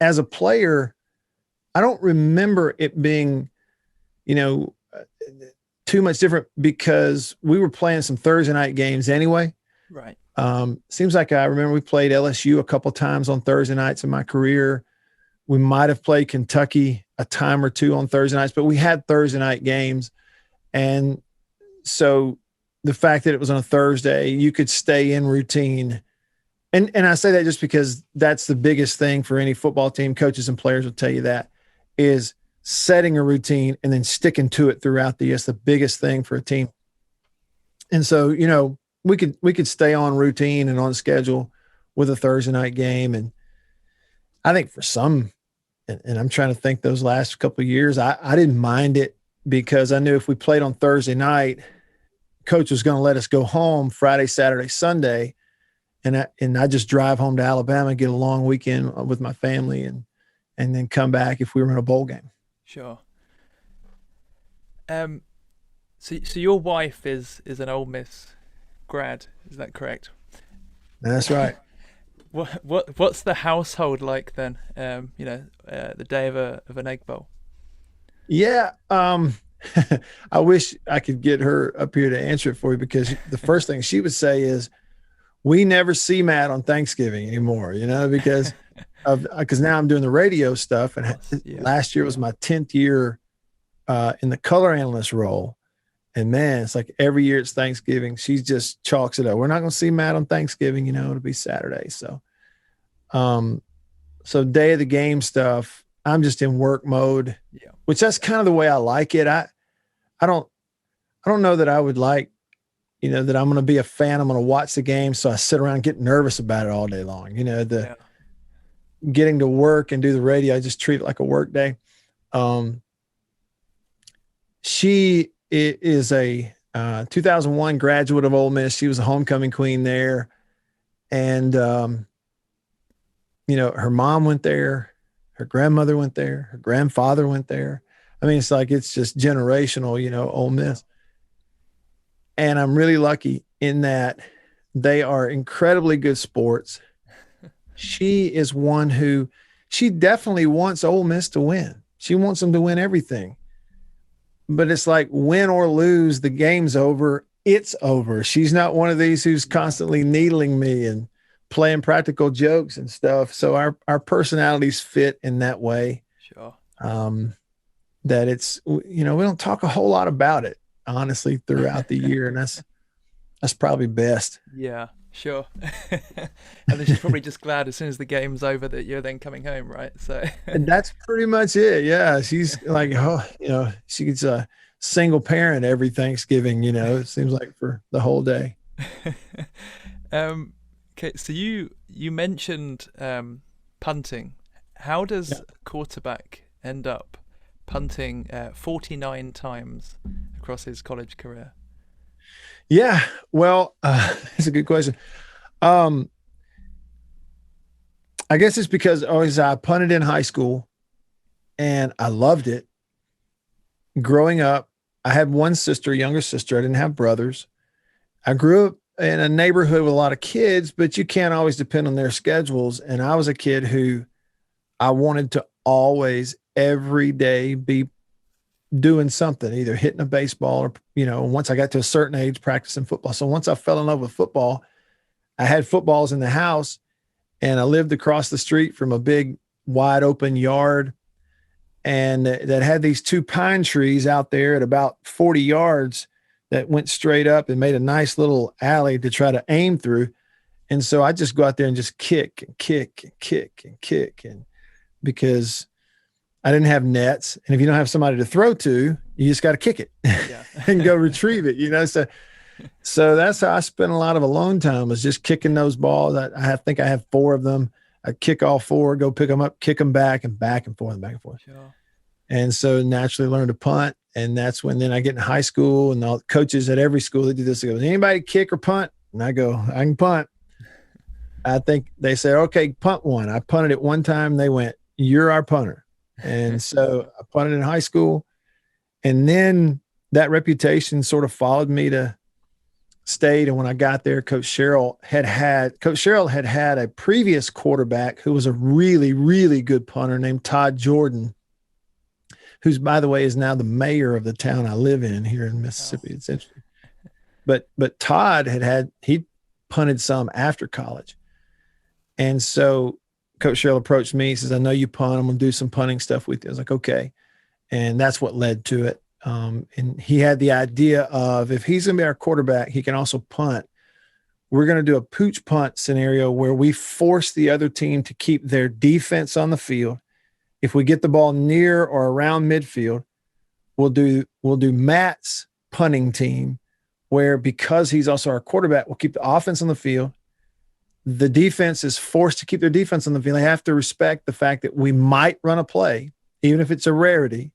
As a player, I don't remember it being, too much different, because we were playing some Thursday night games anyway. Right. Seems like I remember we played LSU a couple of times on Thursday nights in my career. We might have played Kentucky a time or two on Thursday nights, but we had Thursday night games. And so the fact that it was on a Thursday, you could stay in routine. And I say that just because that's the biggest thing for any football team. Coaches and players will tell you that, is setting a routine and then sticking to it throughout the year. It's the biggest thing for a team. And so, we could stay on routine and on schedule with a Thursday night game. And I think for some, and I'm trying to think those last couple of years, I didn't mind it, because I knew if we played on Thursday night, coach was going to let us go home Friday, Saturday, Sunday. And I just drive home to Alabama, get a long weekend with my family, and then come back if we were in a bowl game. Sure. So your wife is an Ole Miss grad, is that correct? That's right. What's the household like then? The day of an Egg Bowl. Yeah. I wish I could get her up here to answer it for you, because the first thing she would say is, we never see Matt on Thanksgiving anymore, because now I'm doing the radio stuff, and last year was my 10th year in the color analyst role. And man, it's like every year it's Thanksgiving, she just chalks it up. We're not going to see Matt on Thanksgiving, it'll be Saturday. So, so day of the game stuff, I'm just in work mode, which that's kind of the way I like it. I don't know that I would like, that I'm going to be a fan. I'm going to watch the game, so I sit around and get nervous about it all day long. Getting to work and do the radio, I just treat it like a work day. She is a 2001 graduate of Ole Miss. She was a homecoming queen there. And, her mom went there, her grandmother went there, her grandfather went there. I mean, it's just generational, Ole Miss. And I'm really lucky in that they are incredibly good sports. She is one who, she definitely wants Ole Miss to win. She wants them to win everything. but it's like win or lose, the game's over. It's over. She's not one of these who's constantly needling me and playing practical jokes and stuff. So our personalities fit in that way. Sure. That it's, we don't talk a whole lot about it, honestly, throughout the year. And that's probably best. Yeah, sure. And then she's probably just glad as soon as the game's over that you're then coming home, right? So And that's pretty much it. Yeah. She's like, oh, she's a single parent every Thanksgiving, it seems like for the whole day. Okay, so you mentioned punting. How does Yeah. a quarterback end up punting 49 times across his college career? Yeah. Well, that's a good question. Um, I guess it's because I punted in high school and I loved it. Growing up, I had one sister, younger sister. I didn't have brothers. I grew up in a neighborhood with a lot of kids, but you can't always depend on their schedules. And I was a kid who I wanted to always, every day, be doing something, either hitting a baseball or, once I got to a certain age, practicing football. So once I fell in love with football, I had footballs in the house and I lived across the street from a big wide open yard and that had these two pine trees out there at about 40 yards that went straight up and made a nice little alley to try to aim through. And so I just go out there and just kick and kick and kick and kick. And because I didn't have nets, and if you don't have somebody to throw to, you just got to kick it and go retrieve it, So that's how I spent a lot of alone time, was just kicking those balls. I think I have 4 of them. I kick all 4, go pick them up, kick them back and forth and back and forth. Sure. And so naturally learned to punt. And that's when then I get in high school and all the coaches at every school, they do this. They go, anybody kick or punt? And I go, I can punt. I think they said, okay, punt one. I punted it one time. They went, you're our punter. And so I punted in high school. And then that reputation sort of followed me to state. And when I got there, Coach Sherrill had had a previous quarterback who was a really, really good punter named Todd Jordan, who's, by the way, is now the mayor of the town I live in here in Mississippi. It's interesting. But Todd he punted some after college. And so Coach Sherrill approached me. He says, I know you punt. I'm going to do some punting stuff with you. I was like, okay. And that's what led to it. And he had the idea of, if he's going to be our quarterback, he can also punt. We're going to do a pooch punt scenario where we force the other team to keep their defense on the field. If we get the ball near or around midfield, we'll do Matt's punting team, where because he's also our quarterback, we'll keep the offense on the field. The defense is forced to keep their defense on the field. They have to respect the fact that we might run a play, even if it's a rarity.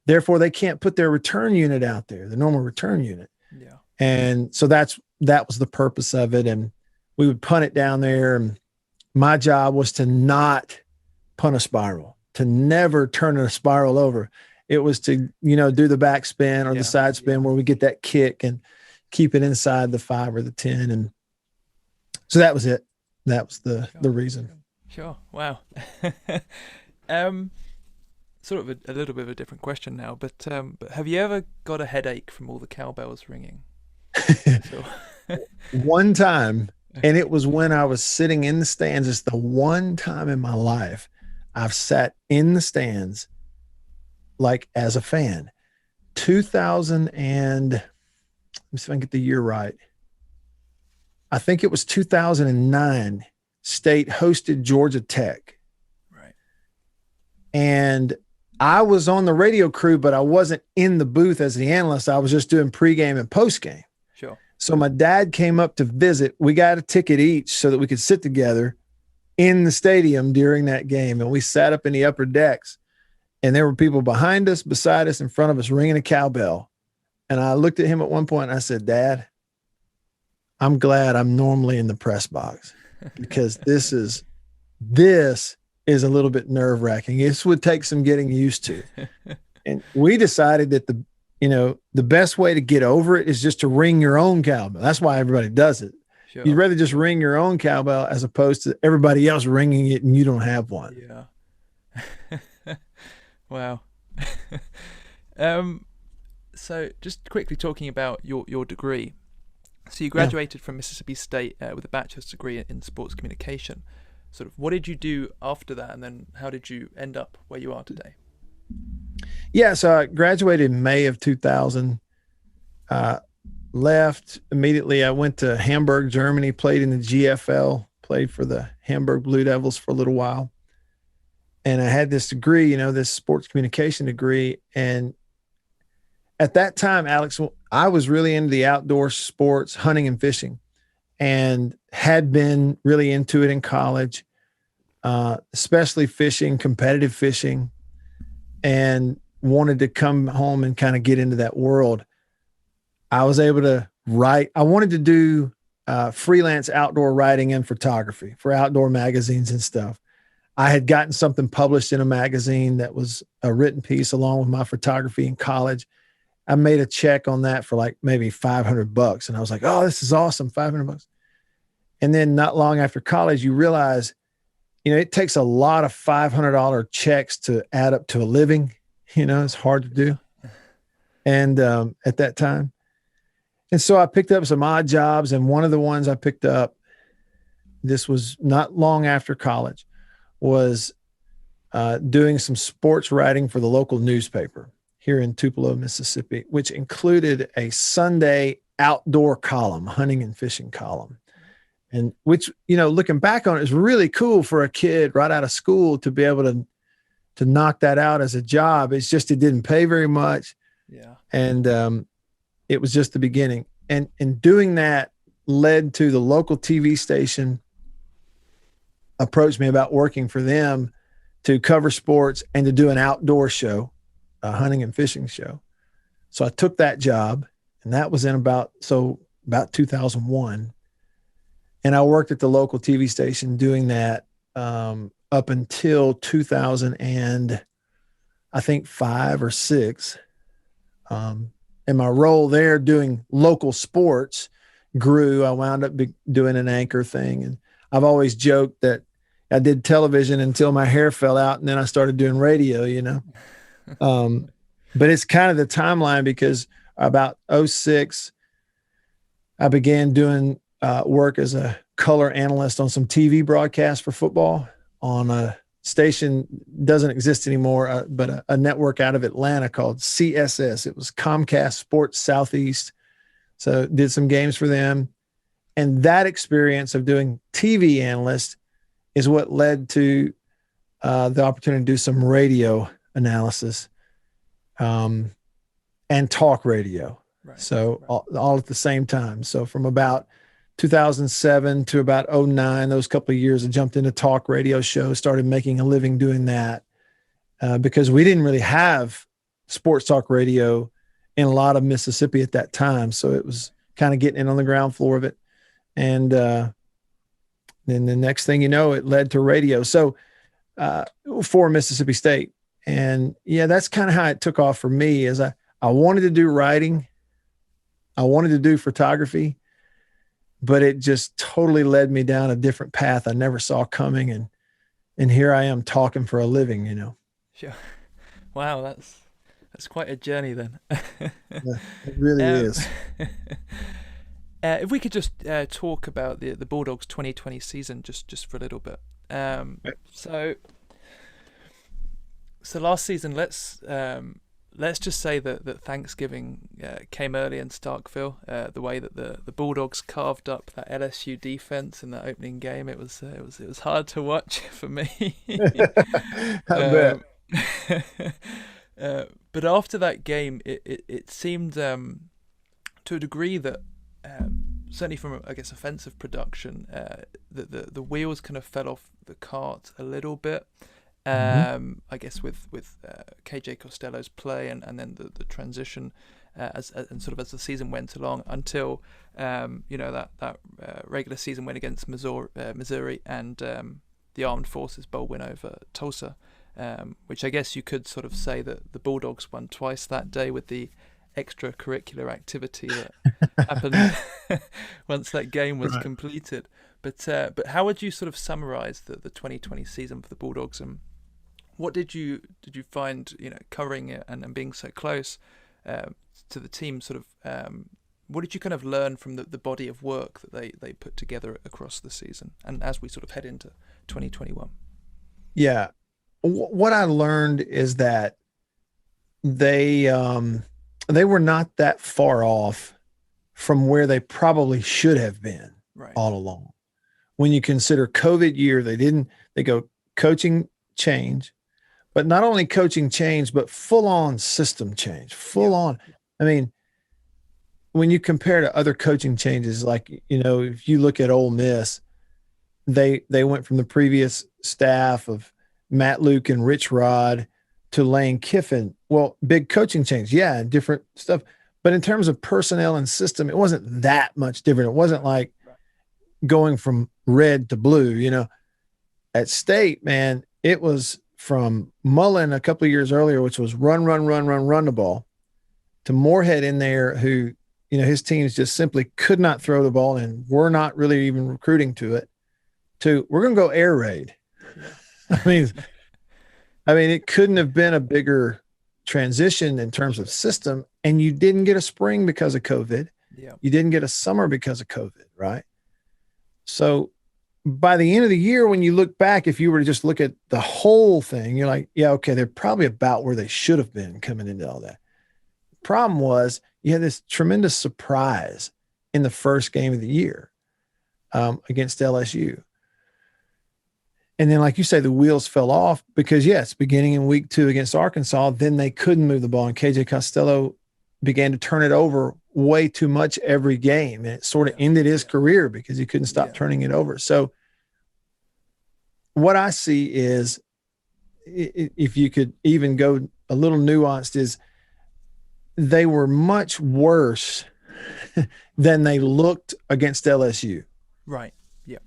Therefore, they can't put their return unit out there, the normal return unit. Yeah. And so that was the purpose of it. And we would punt it down there. And my job was to not punt a spiral, to never turn a spiral over. It was to, do the back spin or the side spin where we get that kick and keep it inside the 5 or the 10. And so that was it. That was the reason. Sure. Wow. Sort of a little bit of a different question now, but have you ever got a headache from all the cowbells ringing? One time, and it was when I was sitting in the stands. It's the one time in my life I've sat in the stands like as a fan. 2000 and let me see if I can get the year right. I think it was 2009. State hosted Georgia Tech. Right. And I was on the radio crew, but I wasn't in the booth as the analyst. I was just doing pregame and postgame. Sure. So my dad came up to visit. We got a ticket each so that we could sit together in the stadium during that game. And we sat up in the upper decks, and there were people behind us, beside us, in front of us, ringing a cowbell. And I looked at him at one point and I said, Dad, I'm glad I'm normally in the press box, because this is a little bit nerve wracking. This would take some getting used to. And we decided that the best way to get over it is just to ring your own cowbell. That's why everybody does it. Sure. You'd rather just ring your own cowbell as opposed to everybody else ringing it and you don't have one. Yeah. Wow. So just quickly talking about your degree. So you graduated from Mississippi State with a bachelor's degree in sports communication. Sort of, what did you do after that, and then how did you end up where you are today? Yeah, so I graduated in May of 2000. Left immediately. I went to Hamburg, Germany, played in the GFL, played for the Hamburg Blue Devils for a little while. And I had this degree, this sports communication degree. And at that time, Alex, I was really into the outdoor sports, hunting and fishing, and had been really into it in college, especially fishing, competitive fishing, and wanted to come home and kind of get into that world. I was able to write. I wanted to do freelance outdoor writing and photography for outdoor magazines and stuff. I had gotten something published in a magazine that was a written piece along with my photography in college. I made a check on that for like maybe $500. And I was like, oh, this is awesome. $500. And then not long after college, you realize, it takes a lot of $500 checks to add up to a living. It's hard to do. And at that time. And so I picked up some odd jobs. And one of the ones I picked up, this was not long after college, was doing some sports writing for the local newspaper here in Tupelo, Mississippi, which included a Sunday outdoor column, hunting and fishing column. And which, looking back on it, is really cool for a kid right out of school to be able to knock that out as a job. It's just, it didn't pay very much. Yeah. And it was just the beginning. And doing that led to the local TV station approached me about working for them to cover sports and to do an outdoor show, a hunting and fishing show. So I took that job, and that was in about 2001. And I worked at the local TV station doing that up until 2000 and I think 5 or 6. And my role there doing local sports grew. I wound up doing an anchor thing. And I've always joked that I did television until my hair fell out, and then I started doing radio, But it's kind of the timeline, because about 2006, I began doing work as a color analyst on some TV broadcasts for football on a station doesn't exist anymore, but a network out of Atlanta called CSS. It was Comcast Sports Southeast. So did some games for them. And that experience of doing TV analyst is what led to the opportunity to do some radio analysis and talk radio. Right. So all at the same time. So from about 2007 to about 2009, those couple of years, I jumped into talk radio shows, started making a living doing that because we didn't really have sports talk radio in a lot of Mississippi at that time. So it was kind of getting in on the ground floor of it. And then the next thing you know, it led to radio. So for Mississippi State. And yeah, that's kind of how it took off for me. Is I wanted to do writing. I wanted to do photography. But it just totally led me down a different path I never saw coming. And here I am talking for a living, Sure. Wow, that's quite a journey then. Yeah, it really is. If we could just talk about the Bulldogs 2020 season just for a little bit. So last season, let's just say that Thanksgiving came early in Starkville. The way that the Bulldogs carved up that LSU defense in that opening game, it was hard to watch for me. I bet. But after that game, it seemed to a degree that certainly from, I guess, offensive production, the wheels kind of fell off the cart a little bit. I guess with KJ Costello's play and then the transition as sort of as the season went along until that regular season win against Missouri and the Armed Forces Bowl win over Tulsa, which I guess you could sort of say that the Bulldogs won twice that day with the extracurricular activity that happened once that game was completed. But how would you sort of summarize the 2020 season for the Bulldogs, and what did you find, covering it and being so close to the team, sort of, what did you kind of learn from the body of work that they put together across the season, and as we sort of head into 2021? Yeah. What I learned is that they were not that far off from where they probably should have been Right. all along. When you consider COVID year, they go coaching change, but not only coaching change, but full on system change, full on. I mean, when you compare to other coaching changes, like, if you look at Ole Miss, they went from the previous staff of Matt Luke and Rich Rod to Lane Kiffin. Well, big coaching change. Yeah. And different stuff. But in terms of personnel and system, it wasn't that much different. It wasn't like going from red to blue, at State, man, it was from Mullen a couple of years earlier, which was run the ball, to Moorhead in there, who, his teams just simply could not throw the ball and we're not really even recruiting to it, to we're going to go air raid. I mean, it couldn't have been a bigger transition in terms of system. And you didn't get a spring because of COVID. Yeah. You didn't get a summer because of COVID, right? So by the end of the year, when you look back, if you were to just look at the whole thing, you're like, yeah, okay, they're probably about where they should have been coming into all that. Problem was, you had this tremendous surprise in the first game of the year against LSU. And then, like you say, the wheels fell off because, yes, beginning in week 2 against Arkansas, then they couldn't move the ball. And KJ Costello began to turn it over way too much every game. And it sort of ended his career because he couldn't stop turning it over. So what I see is, if you could even go a little nuanced, is they were much worse than they looked against LSU. Right. Yeah.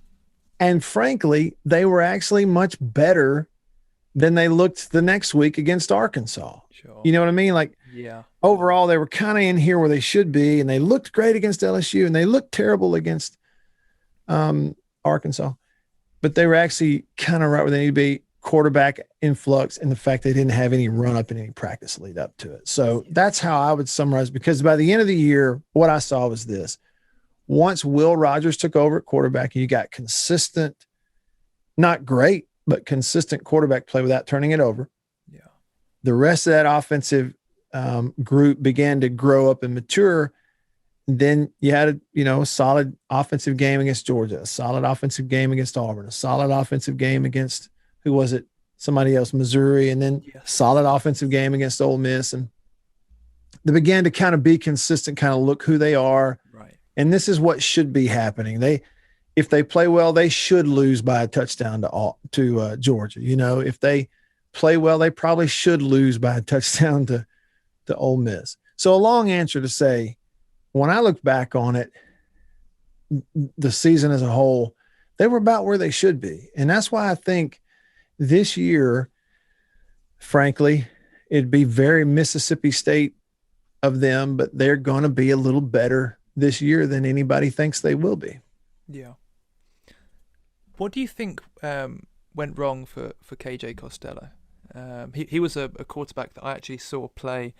And frankly, they were actually much better than they looked the next week against Arkansas. Sure. You know what I mean? Like, yeah. Overall, they were kind of in here where they should be, and they looked great against LSU, and they looked terrible against Arkansas. But they were actually kind of right where they need to be. Quarterback influx, and the fact they didn't have any run up in any practice lead up to it. So that's how I would summarize, because by the end of the year, what I saw was this. Once Will Rogers took over at quarterback, you got consistent, not great, but consistent quarterback play without turning it over. Yeah. The rest of that offensive group began to grow up and mature. Then you had a solid offensive game against Georgia, a solid offensive game against Auburn, a solid offensive game against, who was it? Somebody else, Missouri, and then solid offensive game against Ole Miss. And they began to kind of be consistent, kind of look who they are. Right. And this is what should be happening. If they play well, they should lose by a touchdown to Georgia. If they play well, they probably should lose by a touchdown to Ole Miss. So a long answer to say, when I look back on it, the season as a whole, they were about where they should be. And that's why I think this year, frankly, it'd be very Mississippi State of them, but they're going to be a little better this year than anybody thinks they will be. Yeah. What do you think went wrong for KJ Costello? He was a quarterback that I actually saw play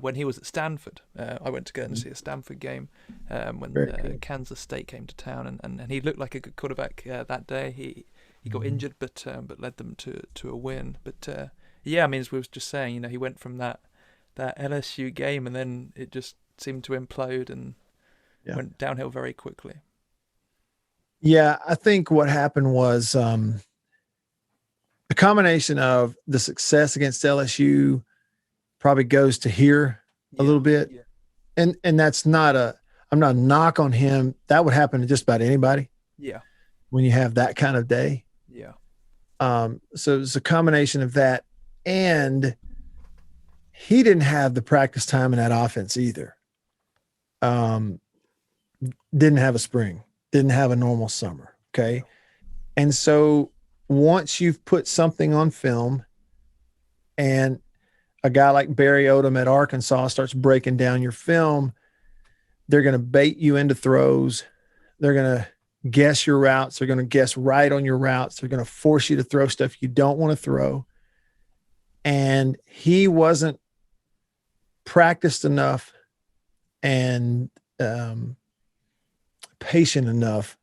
when he was at Stanford. I went to go and see a Stanford game when Kansas State came to town, and he looked like a good quarterback that day. He got injured, but led them to a win. But as we were just saying, he went from that LSU game, and then it just seemed to implode and went downhill very quickly. Yeah, I think what happened was a combination of the success against LSU probably goes to here a little bit. Yeah. And that's I'm not a knock on him. That would happen to just about anybody. Yeah. When you have that kind of day. Yeah. So it's a combination of that, and he didn't have the practice time in that offense either. Didn't have a spring, didn't have a normal summer. Okay. And so once you've put something on film and a guy like Barry Odom at Arkansas starts breaking down your film, they're going to bait you into throws. They're going to guess your routes. They're going to guess right on your routes. They're going to force you to throw stuff you don't want to throw. And he wasn't practiced enough and patient enough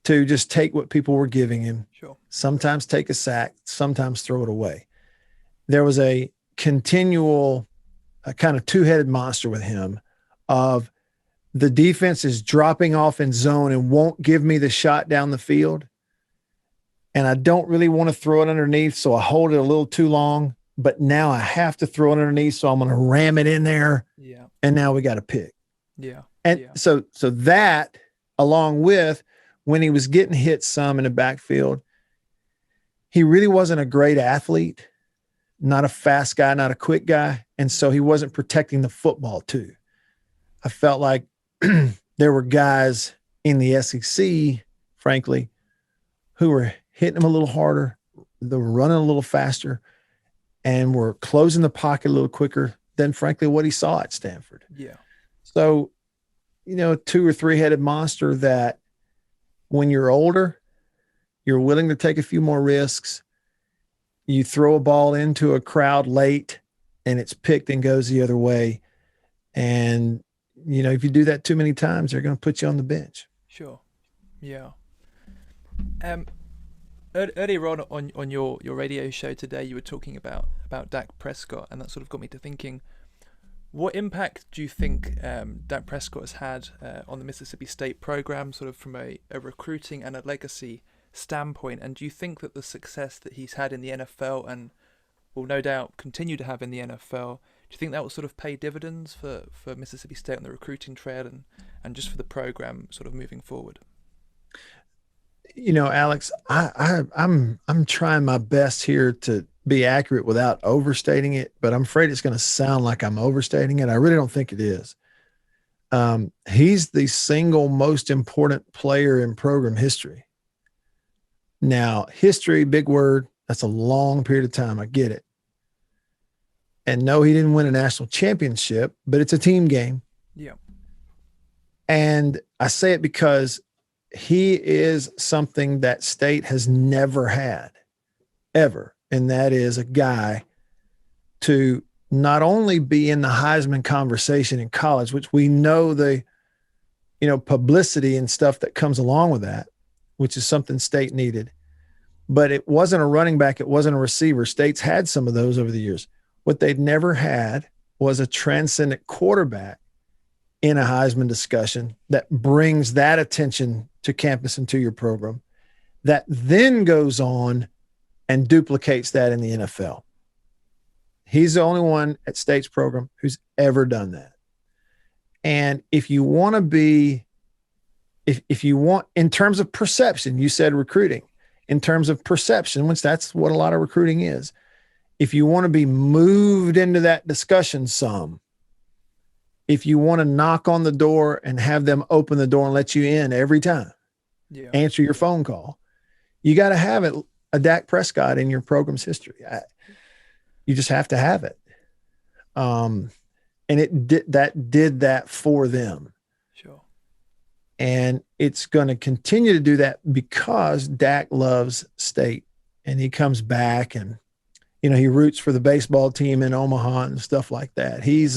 to just take what people were giving him, Sure. sometimes take a sack, sometimes throw it away. There was a continual kind of two-headed monster with him of the defense is dropping off in zone and won't give me the shot down the field. And I don't really want to throw it underneath, so I hold it a little too long, but now I have to throw it underneath, so I'm going to ram it in there. Yeah. And now we got a pick. Yeah. And yeah. so that, along with when he was getting hit some in the backfield, he really wasn't a great athlete, not a fast guy, not a quick guy. And so he wasn't protecting the football too. I felt like there were guys in the SEC, frankly, who were hitting him a little harder, they were running a little faster, and were closing the pocket a little quicker than, frankly, what he saw at Stanford. Yeah. So, two or three-headed monster that when you're older, you're willing to take a few more risks. You throw a ball into a crowd late and it's picked and goes the other way. And, if you do that too many times, they're going to put you on the bench. Sure. Yeah. Earlier on your radio show today, you were talking about Dak Prescott, and that sort of got me to thinking, what impact do you think Dak Prescott has had on the Mississippi State program, sort of from a recruiting and a legacy standpoint? And do you think that the success that he's had in the NFL and will no doubt continue to have in the NFL, do you think that will sort of pay dividends for Mississippi State on the recruiting trail and just for the program sort of moving forward? Alex, I'm trying my best here to be accurate without overstating it, but I'm afraid it's going to sound like I'm overstating it. I really don't think it is. He's the single most important player in program history. Now, history, big word. That's a long period of time. I get it. And no, he didn't win a national championship, but it's a team game. Yeah. And I say it because he is something that State has never had, ever. And that is a guy to not only be in the Heisman conversation in college, which we know the, publicity and stuff that comes along with that, which is something State needed, but it wasn't a running back. It wasn't a receiver. State's had some of those over the years. What they'd never had was a transcendent quarterback in a Heisman discussion that brings that attention to campus and to your program, that then goes on and duplicates that in the NFL. He's the only one at State's program who's ever done that. And if you want to be, if you want, in terms of perception, you said recruiting, in terms of perception, which that's what a lot of recruiting is. If you want to be moved into that discussion some, if you want to knock on the door and have them open the door and let you in every time, answer your phone call, you got to have a Dak Prescott in your program's history. You just have to have it. And it did that for them. Sure. And it's going to continue to do that because Dak loves State, and he comes back and, he roots for the baseball team in Omaha and stuff like that. He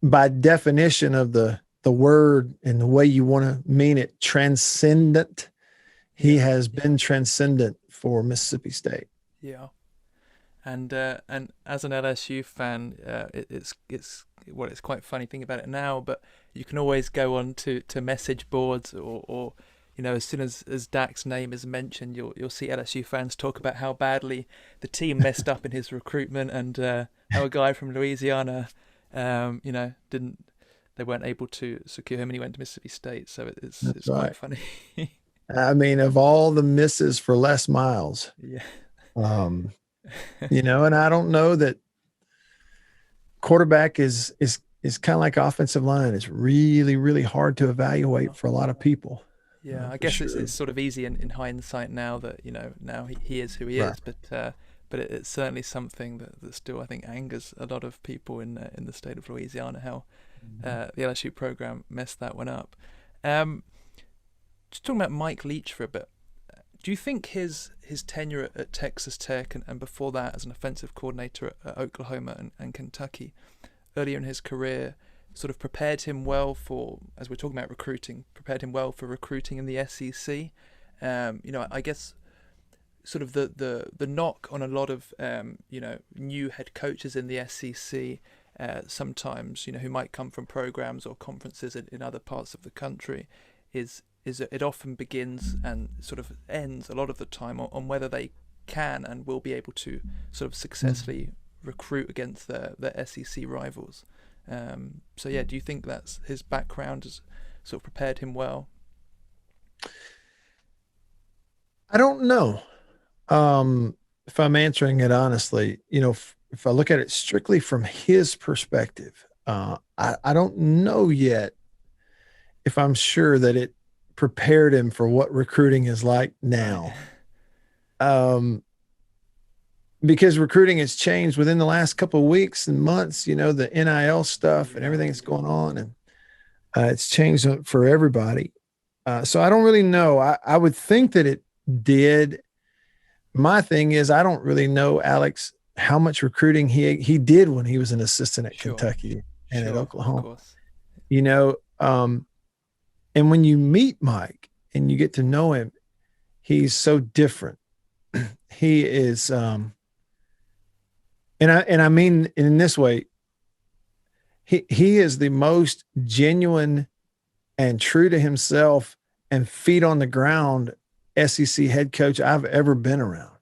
by definition of the word and the way you want to mean it, transcendent. He has been transcendent for Mississippi State. Yeah. And as an LSU fan, it's quite funny thinking about it now, but you can always go on to message boards or as soon as Dak's name is mentioned, you'll see LSU fans talk about how badly the team messed up in his recruitment and how a guy from Louisiana, they weren't able to secure him and he went to Mississippi State. So it's right. Quite funny. I mean, of all the misses for Les Miles, yeah. And I don't know that quarterback is kind of like offensive line. It's really, really hard to evaluate for a lot of people. Yeah, I guess sure. It's sort of easy in hindsight now that, now he is who he is, but it's certainly something that still, I think, angers a lot of people in the state of Louisiana, how the LSU program messed that one up. Just talking about Mike Leach for a bit. Do you think his tenure at Texas Tech and before that as an offensive coordinator at Oklahoma and Kentucky earlier in his career sort of prepared him well for, as we're talking about recruiting, prepared him well for recruiting in the SEC? I guess sort of the knock on a lot of new head coaches in the SEC sometimes, who might come from programs or conferences in other parts of the country, is that it often begins and sort of ends a lot of the time on whether they can and will be able to sort of successfully recruit against their SEC rivals. Do you think that's his background has sort of prepared him well? I don't know. If I'm answering it honestly, if I look at it strictly from his perspective, I don't know yet if I'm sure that it prepared him for what recruiting is like now. Right. Because recruiting has changed within the last couple of weeks and months, the NIL stuff and everything that's going on. And it's changed for everybody. So I don't really know. I would think that it did. My thing is, I don't really know, Alex, how much recruiting he did when he was an assistant at Kentucky and at Oklahoma. And when you meet Mike and you get to know him, he's so different. He is, and I mean in this way, he is the most genuine and true to himself and feet on the ground SEC head coach I've ever been around.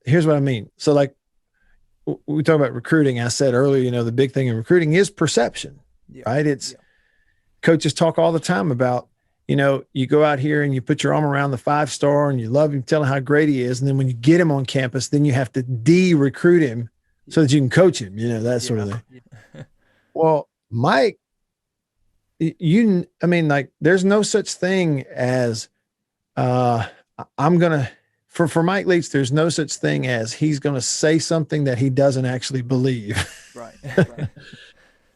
Here's what I mean. So like we talk about recruiting. I said earlier, the big thing in recruiting is perception, right? It's coaches talk all the time about, you go out here and you put your arm around the 5-star and you love him, tell him how great he is. And then when you get him on campus, then you have to de-recruit him so that you can coach him, that sort of thing. Yeah. Well, Mike, there's no such thing as, for Mike Leach, there's no such thing as he's going to say something that he doesn't actually believe. Right.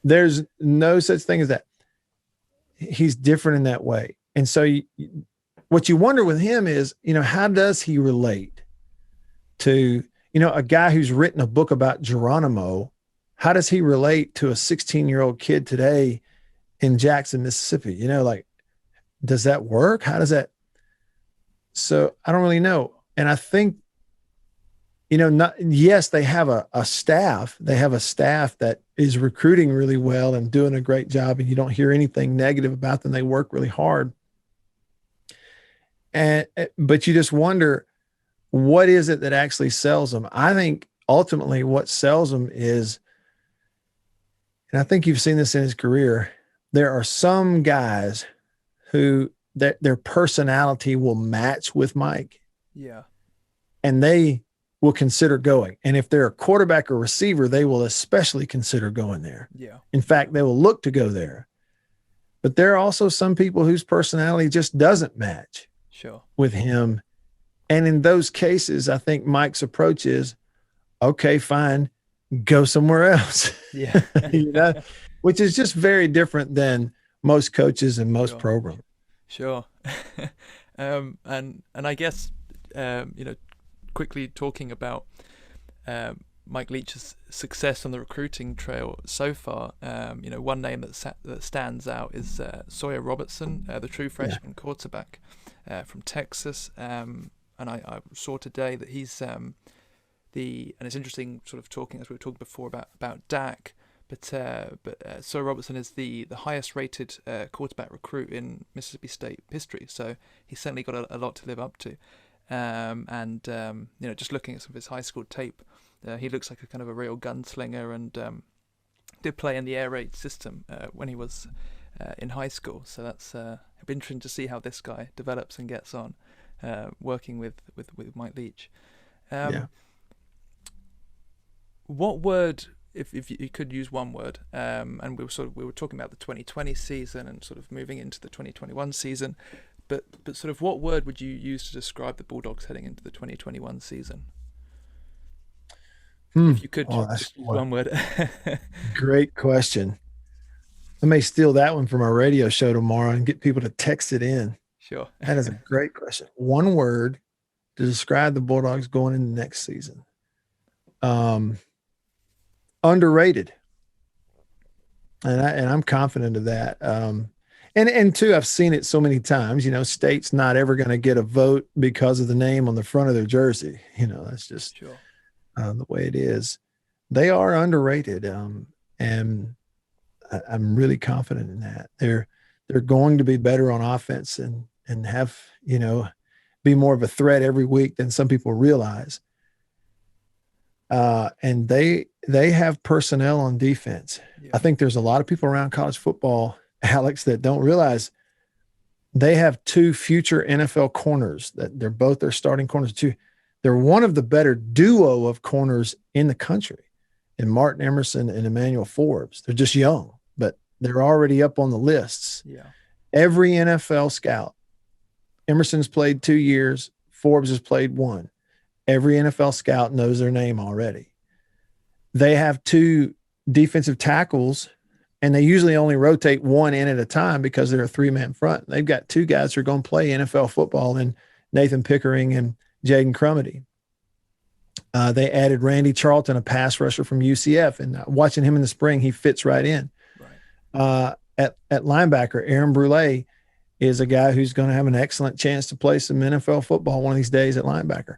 There's no such thing as that. He's different in that way. And so what you wonder with him is, how does he relate to, a guy who's written a book about Geronimo? How does he relate to a 16-year-old kid today in Jackson, Mississippi? Does that work? How does that? So I don't really know. And I think, yes, they have a staff. They have a staff that is recruiting really well and doing a great job, and you don't hear anything negative about them. They work really hard. But you just wonder, what is it that actually sells them? I think ultimately what sells them is, and I think you've seen this in his career, there are some guys who their personality will match with Mike. Yeah. And they will consider going. And if they're a quarterback or receiver, they will especially consider going there. Yeah. In fact, they will look to go there. But there are also some people whose personality just doesn't match with him. And in those cases, I think Mike's approach is, okay, fine, go somewhere else. Yeah. Which is just very different than most coaches and most programs. Sure. And I guess, quickly talking about Mike Leach's success on the recruiting trail so far, one name that stands out is Sawyer Robertson, the true freshman quarterback from Texas. And I saw today that he's and it's interesting sort of talking, as we were talking before about Dak, but Sawyer Robertson is the highest rated quarterback recruit in Mississippi State history. So he's certainly got a lot to live up to. Just looking at some of his high school tape, he looks like a kind of a real gunslinger, and did play in the air raid system when he was in high school. So that's it'll be interesting to see how this guy develops and gets on working with Mike Leach. What word, if you could use one word, and we were talking about the 2020 season and sort of moving into the 2021 season. But sort of what word would you use to describe the Bulldogs heading into the 2021 season? If you could, just one word. Great question. I may steal that one from our radio show tomorrow and get people to text it in. Sure. That is a great question. One word to describe the Bulldogs going into next season. Underrated. And I'm confident of that. And two, I've seen it so many times. State's not ever going to get a vote because of the name on the front of their jersey. That's just Sure. the way it is. They are underrated, and I'm really confident in that. They're going to be better on offense and have be more of a threat every week than some people realize. And they have personnel on defense. Yeah. I think there's a lot of people around college football, Alex, that don't realize they have two future NFL corners that they're both their starting corners too. They're one of the better duo of corners in the country, in Martin Emerson and Emmanuel Forbes. They're just young, but they're already up on the lists. Yeah. Every NFL scout, Emerson's played 2 years, Forbes has played 1. Every NFL scout knows their name already. They have 2 defensive tackles, and they usually only rotate one in at a time because they're a 3-man front. They've got 2 guys who are going to play NFL football in Nathan Pickering and Jaden Crumedy. They added Randy Charlton, a pass rusher from UCF, and watching him in the spring, he fits right in. Right. At linebacker, Aaron Brule is a guy who's going to have an excellent chance to play some NFL football one of these days at linebacker.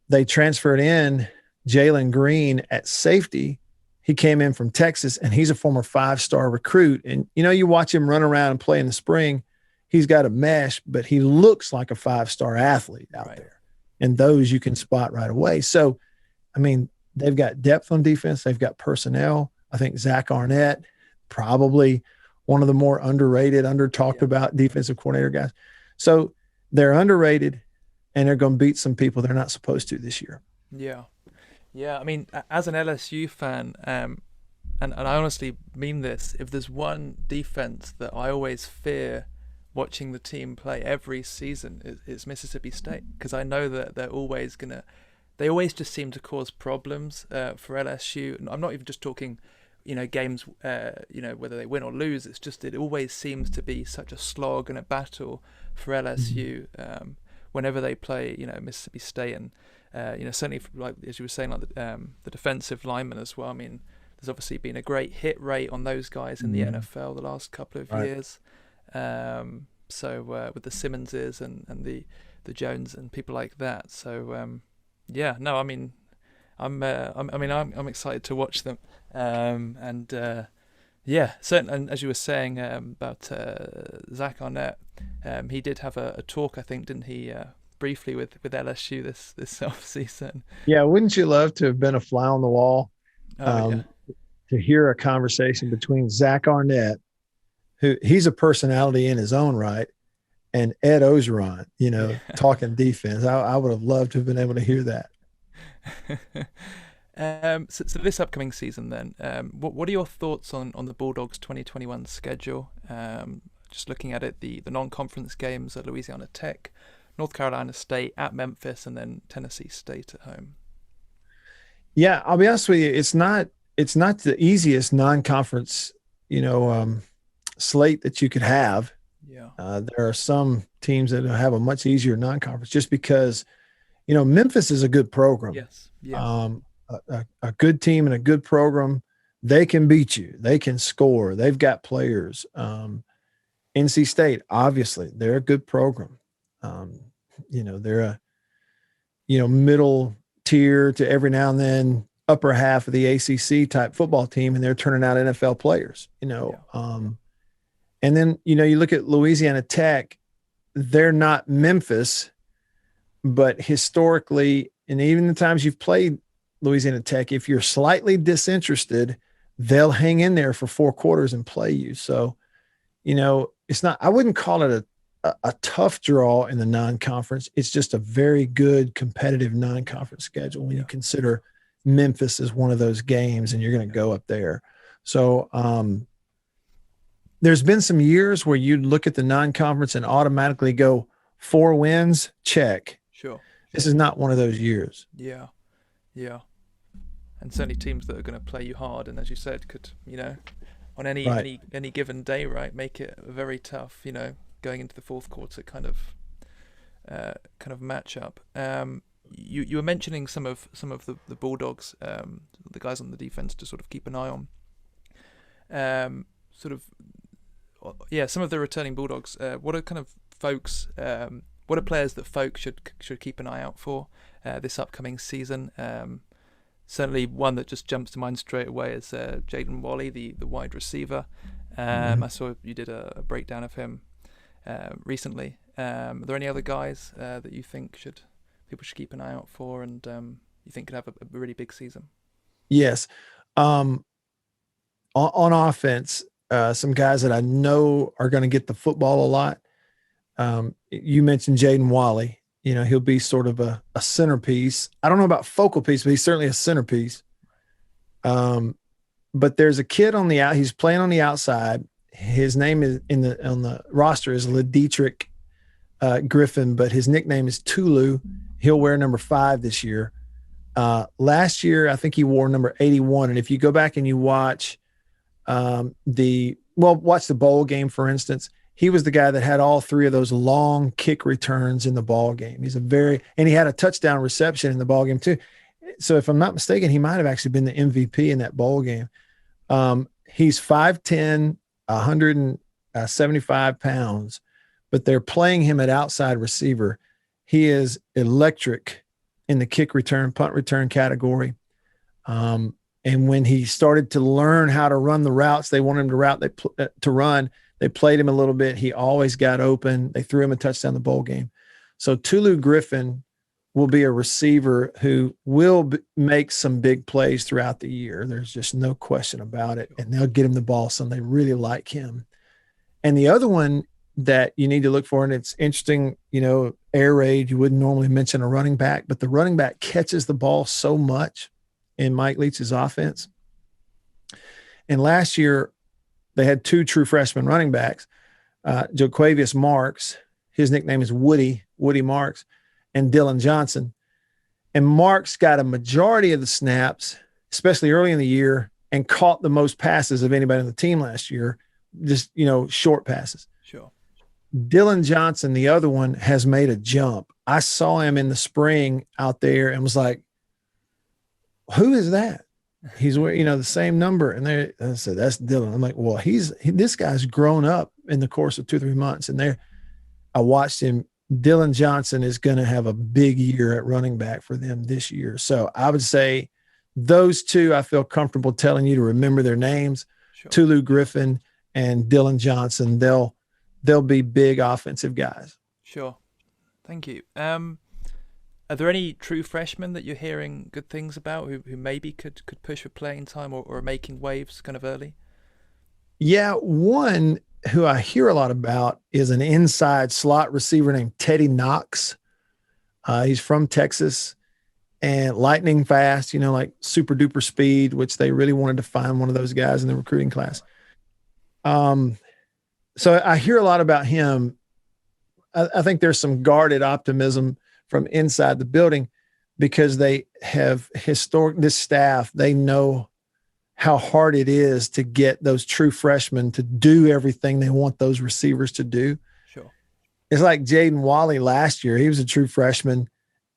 They transferred in Jalen Green at safety. He came in from Texas, and he's a former 5-star recruit. And, you watch him run around and play in the spring. He's got a mesh, but he looks like a 5-star athlete out there. And those you can spot right away. So, they've got depth on defense. They've got personnel. I think Zach Arnett, probably one of the more underrated, under-talked about defensive coordinator guys. So they're underrated, and they're going to beat some people they're not supposed to this year. Yeah. Yeah, as an LSU fan, and I honestly mean this, if there's one defense that I always fear watching the team play every season, it's Mississippi State, because I know that they always just seem to cause problems for LSU. And I'm not even just talking, games, whether they win or lose. It's just it always seems to be such a slog and a battle for LSU whenever they play, Mississippi State. And certainly, like as you were saying, like the defensive linemen as well. There's obviously been a great hit rate on those guys in the NFL the last couple of years. So with the Simmonses and the Jones and people like that. So I'm excited to watch them. Certainly, and as you were saying about Zach Arnett, he did have a talk, I think, didn't he? Briefly with LSU this off season. Yeah, wouldn't you love to have been a fly on the wall to hear a conversation between Zach Arnett, who he's a personality in his own right, and Ed Ogeron, talking defense. I would have loved to have been able to hear that. So this upcoming season then, what are your thoughts on the Bulldogs 2021 schedule? Just looking at it, the non-conference games at Louisiana Tech, North Carolina State, at Memphis, and then Tennessee State at home. Yeah, I'll be honest with you. It's not the easiest non-conference, slate that you could have. Yeah. There are some teams that have a much easier non-conference just because, Memphis is a good program. Yes. Yeah. A good team and a good program. They can beat you. They can score. They've got players. NC State, obviously, they're a good program. They're a, middle tier to every now and then upper half of the ACC type football team, and they're turning out NFL players, and then, you look at Louisiana Tech, they're not Memphis, but historically, and even the times you've played Louisiana Tech, if you're slightly disinterested, they'll hang in there for 4 quarters and play you. So, it's not, I wouldn't call it a tough draw in the non-conference. It's just a very good competitive non-conference schedule when you consider Memphis as one of those games and you're going to go up there. So there's been some years where you'd look at the non-conference and automatically go 4 wins, check. Sure. This is not one of those years. Yeah. Yeah. And certainly teams that are going to play you hard. And as you said, could, on any given day, right, make it very tough, going into the fourth quarter kind of matchup. You were mentioning some of the Bulldogs, the guys on the defense to sort of keep an eye on. Some of the returning Bulldogs. What are kind of folks? What are players that folks should keep an eye out for this upcoming season? Certainly, one that just jumps to mind straight away is Jaden Wally, the wide receiver. I saw you did a breakdown of him recently. Are there any other guys that you think people should keep an eye out for, and you think could have a really big season? Yes. On offense, some guys that I know are going to get the football a lot. You mentioned Jaden Wally. He'll be sort of a centerpiece. I don't know about focal piece, but he's certainly a centerpiece. But there's a kid he's playing on the outside. His name is on the roster is Ledietrich Griffin, but his nickname is Tulu. He'll wear number 5 this year. Last year, I think he wore number 81. And if you go back and you watch the bowl game, for instance, he was the guy that had all 3 of those long kick returns in the ball game. And he had a touchdown reception in the ball game too. So if I'm not mistaken, he might've actually been the MVP in that bowl game. He's 5'10", 175 pounds, but they're playing him at outside receiver. He is electric in the kick return, punt return category. And when he started to learn how to run the routes they wanted him to run, they played him a little bit. He always got open. They threw him a touchdown in the bowl game. So Tulu Griffin will be a receiver who will make some big plays throughout the year. There's just no question about it. And they'll get him the ball some. They really like him. And the other one that you need to look for, and it's interesting, air raid, you wouldn't normally mention a running back, but the running back catches the ball so much in Mike Leach's offense. And last year, they had 2 true freshman running backs, Joquavius Marks, his nickname is Woody Marks, and Dylan Johnson. And Marks got a majority of the snaps, especially early in the year, and caught the most passes of anybody on the team last year, just, short passes. Sure. Dylan Johnson, the other one, has made a jump. I saw him in the spring out there and was like, who is that? He's wearing, the same number. And I said, that's Dylan. I'm like, well, this guy's grown up in the course of 2-3 months. And I watched him. Dylan Johnson is going to have a big year at running back for them this year. So I would say those 2, I feel comfortable telling you to remember their names. Sure. Tulu Griffin and Dylan Johnson. They'll be big offensive guys. Sure. Thank you. Are there any true freshmen that you're hearing good things about who maybe could push for playing time or are making waves kind of early? Yeah, one who I hear a lot about is an inside slot receiver named Teddy Knox. He's from Texas and lightning fast, like super duper speed, which they really wanted to find one of those guys in the recruiting class. So I hear a lot about him. I think there's some guarded optimism from inside the building because they have this staff, they know how hard it is to get those true freshmen to do everything they want those receivers to do. Sure. It's like Jaden Wally last year. He was a true freshman.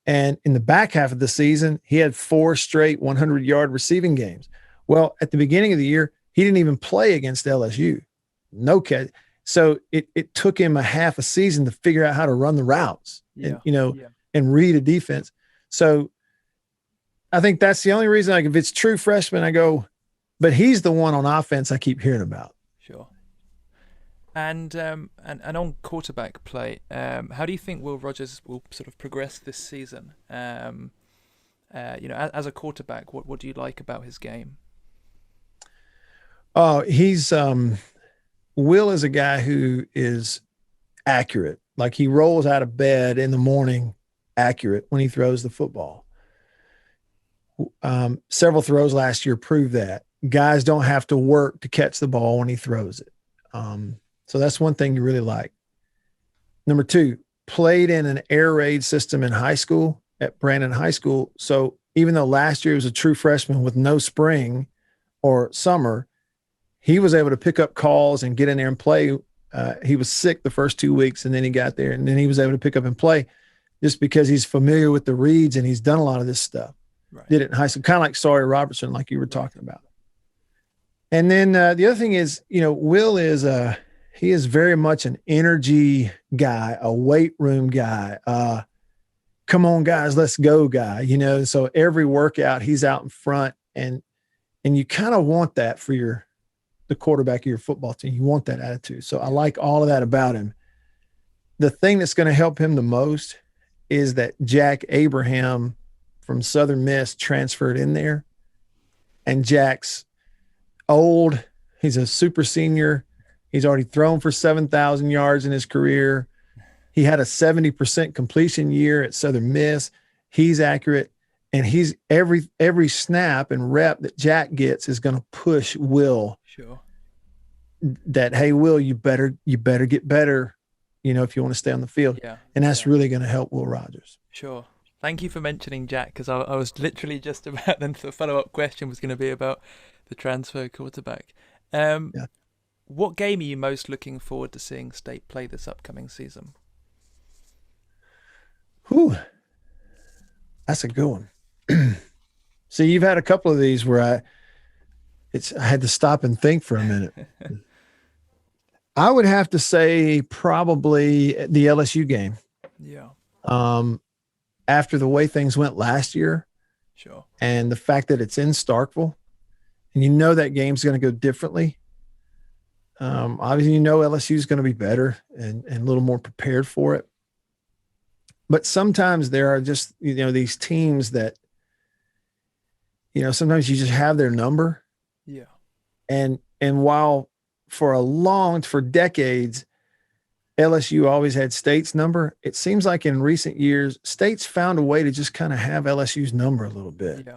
And in the back half of the season, he had 4 straight 100-yard receiving games. Well, at the beginning of the year, he didn't even play against LSU. No catch. So it took him a half a season to figure out how to run the routes, and read a defense. So I think that's the only reason, if it's true freshman, I go, but he's the one on offense I keep hearing about. Sure. And on quarterback play, how do you think Will Rogers will sort of progress this season? As a quarterback, what do you like about his game? Oh, Will is a guy who is accurate. Like he rolls out of bed in the morning, accurate when he throws the football. Several throws last year proved that. Guys don't have to work to catch the ball when he throws it. So that's one thing you really like. Number 2, played in an air raid system in high school at Brandon High School. So even though last year he was a true freshman with no spring or summer, he was able to pick up calls and get in there and play He was sick the first 2 weeks, and then he got there, and then he was able to pick up and play just because he's familiar with the reads and he's done a lot of this stuff. Right. Did it in high school, kind of like Sawyer Robertson, like you were talking about. And then the other thing is, Will he is very much an energy guy, a weight room guy. Come on, guys, let's go guy, so every workout he's out in front, and you kind of want that for the quarterback of your football team. You want that attitude. So I like all of that about him. The thing that's going to help him the most is that Jack Abraham from Southern Miss transferred in there, and Jack's old. He's a super senior. He's already thrown for 7,000 yards in his career. He had a 70% completion year at Southern Miss. He's accurate, and he's every snap and rep that Jack gets is going to push Will. Sure. That, hey, Will, you better get better, if you want to stay on the field. Yeah. And that's really going to help Will Rogers. Sure. Thank you for mentioning Jack, because I was literally just about, then the follow-up question was going to be about the transfer quarterback. What game are you most looking forward to seeing State play this upcoming season? Whew. That's a good one. See, you've had a couple of these where I had to stop and think for a minute. I would have to say probably the LSU game. Yeah. After the way things went last year. Sure. And the fact that it's in Starkville, and that game's going to go differently. Obviously, LSU is going to be better and a little more prepared for it. But sometimes there are just, these teams that, sometimes you just have their number. Yeah. And while for decades, LSU always had State's number, it seems like in recent years, State's found a way to just kind of have LSU's number a little bit,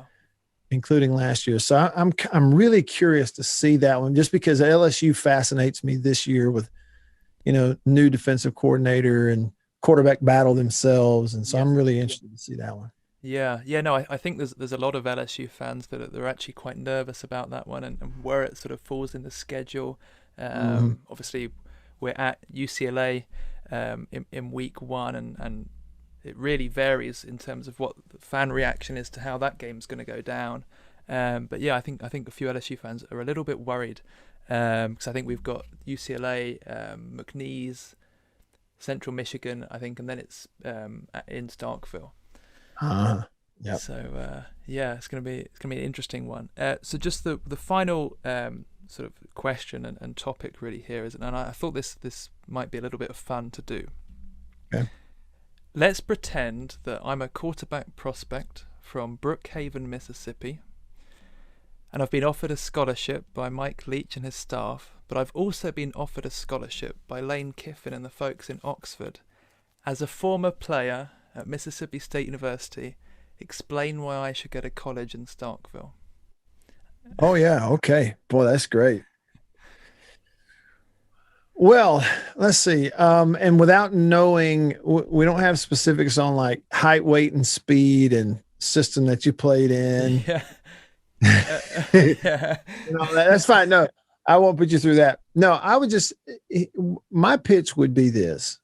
including last year. So I'm really curious to see that one, just because LSU fascinates me this year with, new defensive coordinator and quarterback battle themselves. And so I'm really interested to see that one. Yeah. No, I think there's a lot of LSU fans that are actually quite nervous about that one and where it sort of falls in the schedule. Obviously, we're at UCLA in week one, and it really varies in terms of what the fan reaction is to how that game's going to go down. But yeah, I think a few LSU fans are a little bit worried because I think we've got UCLA, McNeese, Central Michigan, I think, and then it's in Starkville. Yeah. So it's gonna be an interesting one. So just the final sort of question and topic really here is, and I thought this might be a little bit of fun to do. Okay. Let's pretend that I'm a quarterback prospect from Brookhaven, Mississippi, and I've been offered a scholarship by Mike Leach and his staff, but I've also been offered a scholarship by Lane Kiffin and the folks in Oxford. As a former player at Mississippi State University, explain why I should go to college in Starkville. Oh, yeah. Okay. Boy, that's great. Well, let's see. And without knowing, we don't have specifics on like height, weight, and speed and system that you played in. Yeah. That's fine. No, I won't put you through that. No, I would my pitch would be this.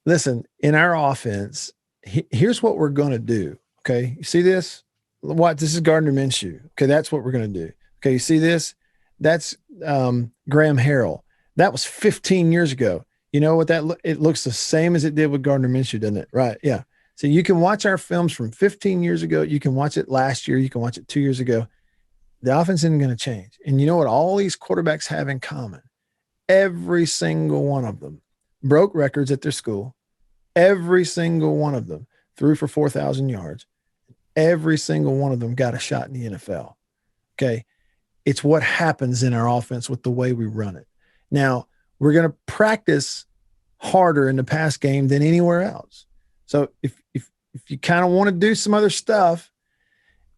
Listen, in our offense, here's what we're going to do. Okay. You see this? This is Gardner Minshew. Okay. That's what we're going to do. Okay. You see this? That's Graham Harrell. That was 15 years ago. You know what it looks the same as it did with Gardner Minshew, doesn't it? Right. Yeah. So you can watch our films from 15 years ago. You can watch it last year. You can watch it 2 years ago. The offense isn't going to change. And you know what all these quarterbacks have in common? Every single one of them broke records at their school. Every single one of them threw for 4,000 yards. Every single one of them got a shot in the NFL. Okay. It's what happens in our offense with the way we run it. Now, we're going to practice harder in the pass game than anywhere else. So if you kind of want to do some other stuff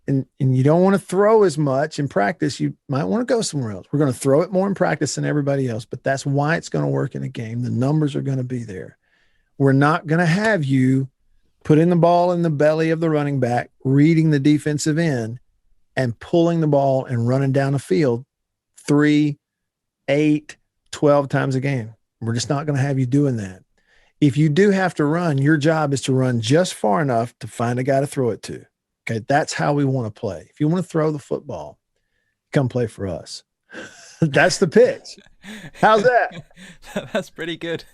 and you don't want to throw as much in practice, you might want to go somewhere else. We're going to throw it more in practice than everybody else, but that's why it's going to work in a game. The numbers are going to be there. We're not going to have you putting the ball in the belly of the running back, reading the defensive end, and pulling the ball and running down the field 3, 8, 12 times a game. We're just not going to have you doing that. If you do have to run, your job is to run just far enough to find a guy to throw it to. Okay. That's how we want to play. If you want to throw the football, come play for us. That's the pitch. How's that? That's pretty good.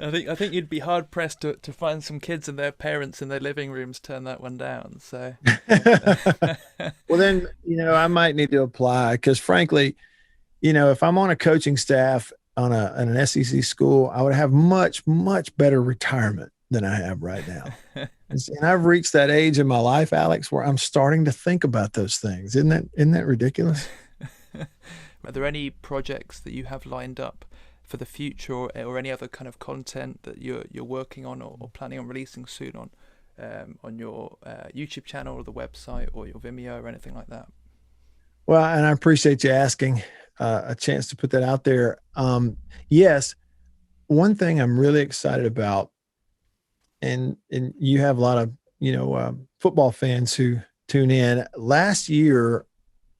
I think you'd be hard pressed to find some kids and their parents in their living rooms turn that one down. So, well, then, I might need to apply because frankly, if I'm on a coaching staff on an SEC school, I would have much, much better retirement than I have right now. And I've reached that age in my life, Alex, where I'm starting to think about those things. Isn't that ridiculous? Are there any projects that you have lined up for the future, or any other kind of content that you're working on or planning on releasing soon on your YouTube channel or the website or your Vimeo or anything like that? Well, and I appreciate you asking a chance to put that out there. Yes, one thing I'm really excited about, and you have a lot of football fans who tune in. Last year,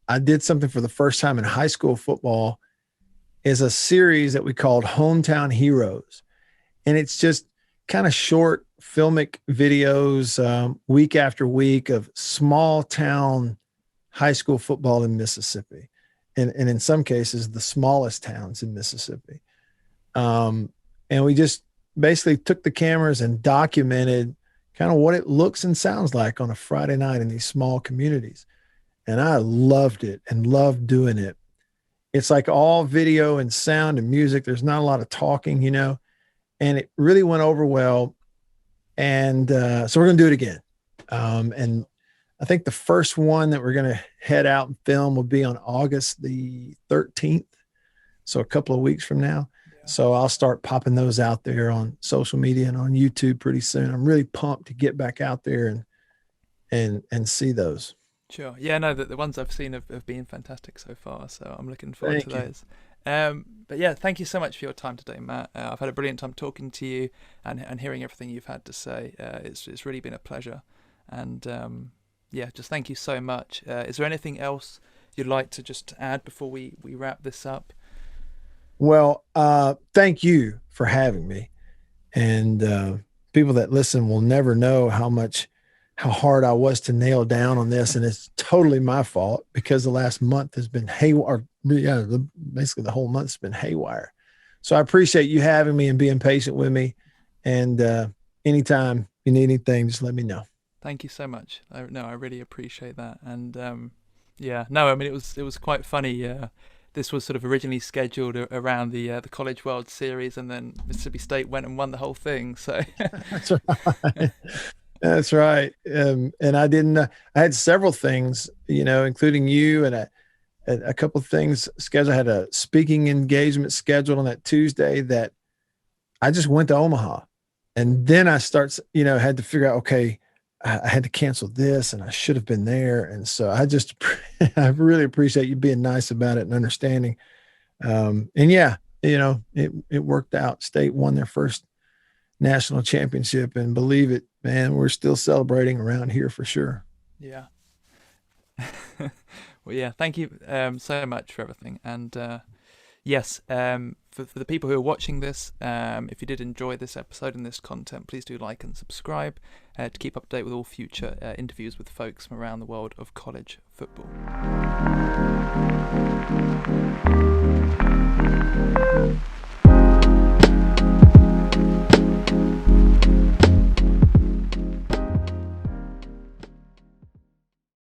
I did something for the first time in high school football, is a series that we called Hometown Heroes. And it's just kind of short filmic videos week after week of small town high school football in Mississippi. And in some cases, the smallest towns in Mississippi. And we just basically took the cameras and documented kind of what it looks and sounds like on a Friday night in these small communities. And I loved it and loved doing it. It's like all video and sound and music. There's not a lot of talking, and it really went over well. And so we're going to do it again. And I think the first one that we're going to head out and film will be on August the 13th. So a couple of weeks from now. Yeah. So I'll start popping those out there on social media and on YouTube pretty soon. I'm really pumped to get back out there and see those. Sure. Yeah, no, the ones I've seen have been fantastic so far, so I'm looking forward to those. But yeah, thank you so much for your time today, Matt. I've had a brilliant time talking to you and hearing everything you've had to say. It's really been a pleasure. And yeah, just thank you so much. Is there anything else you'd like to just add before we wrap this up? Well, thank you for having me. And people that listen will never know how hard I was to nail down on this. And it's totally my fault because the last month has been haywire. Yeah, basically the whole month's been haywire. So I appreciate you having me and being patient with me. And anytime you need anything, just let me know. Thank you so much. I really appreciate that. And it was quite funny. This was sort of originally scheduled around the College World Series, and then Mississippi State went and won the whole thing. So that's right. That's right. And I didn't, I had several things, including you and a couple of things scheduled. I had a speaking engagement scheduled on that Tuesday that I just went to Omaha, and then I had to figure out, okay, I had to cancel this and I should have been there. And so I really appreciate you being nice about it and understanding. And yeah, it worked out. State won their first national championship, and believe it, man, we're still celebrating around here for sure. Yeah. Well, yeah, thank you so much for everything. And yes, for the people who are watching this, if you did enjoy this episode and this content, please do like and subscribe to keep up to date with all future interviews with folks from around the world of college football.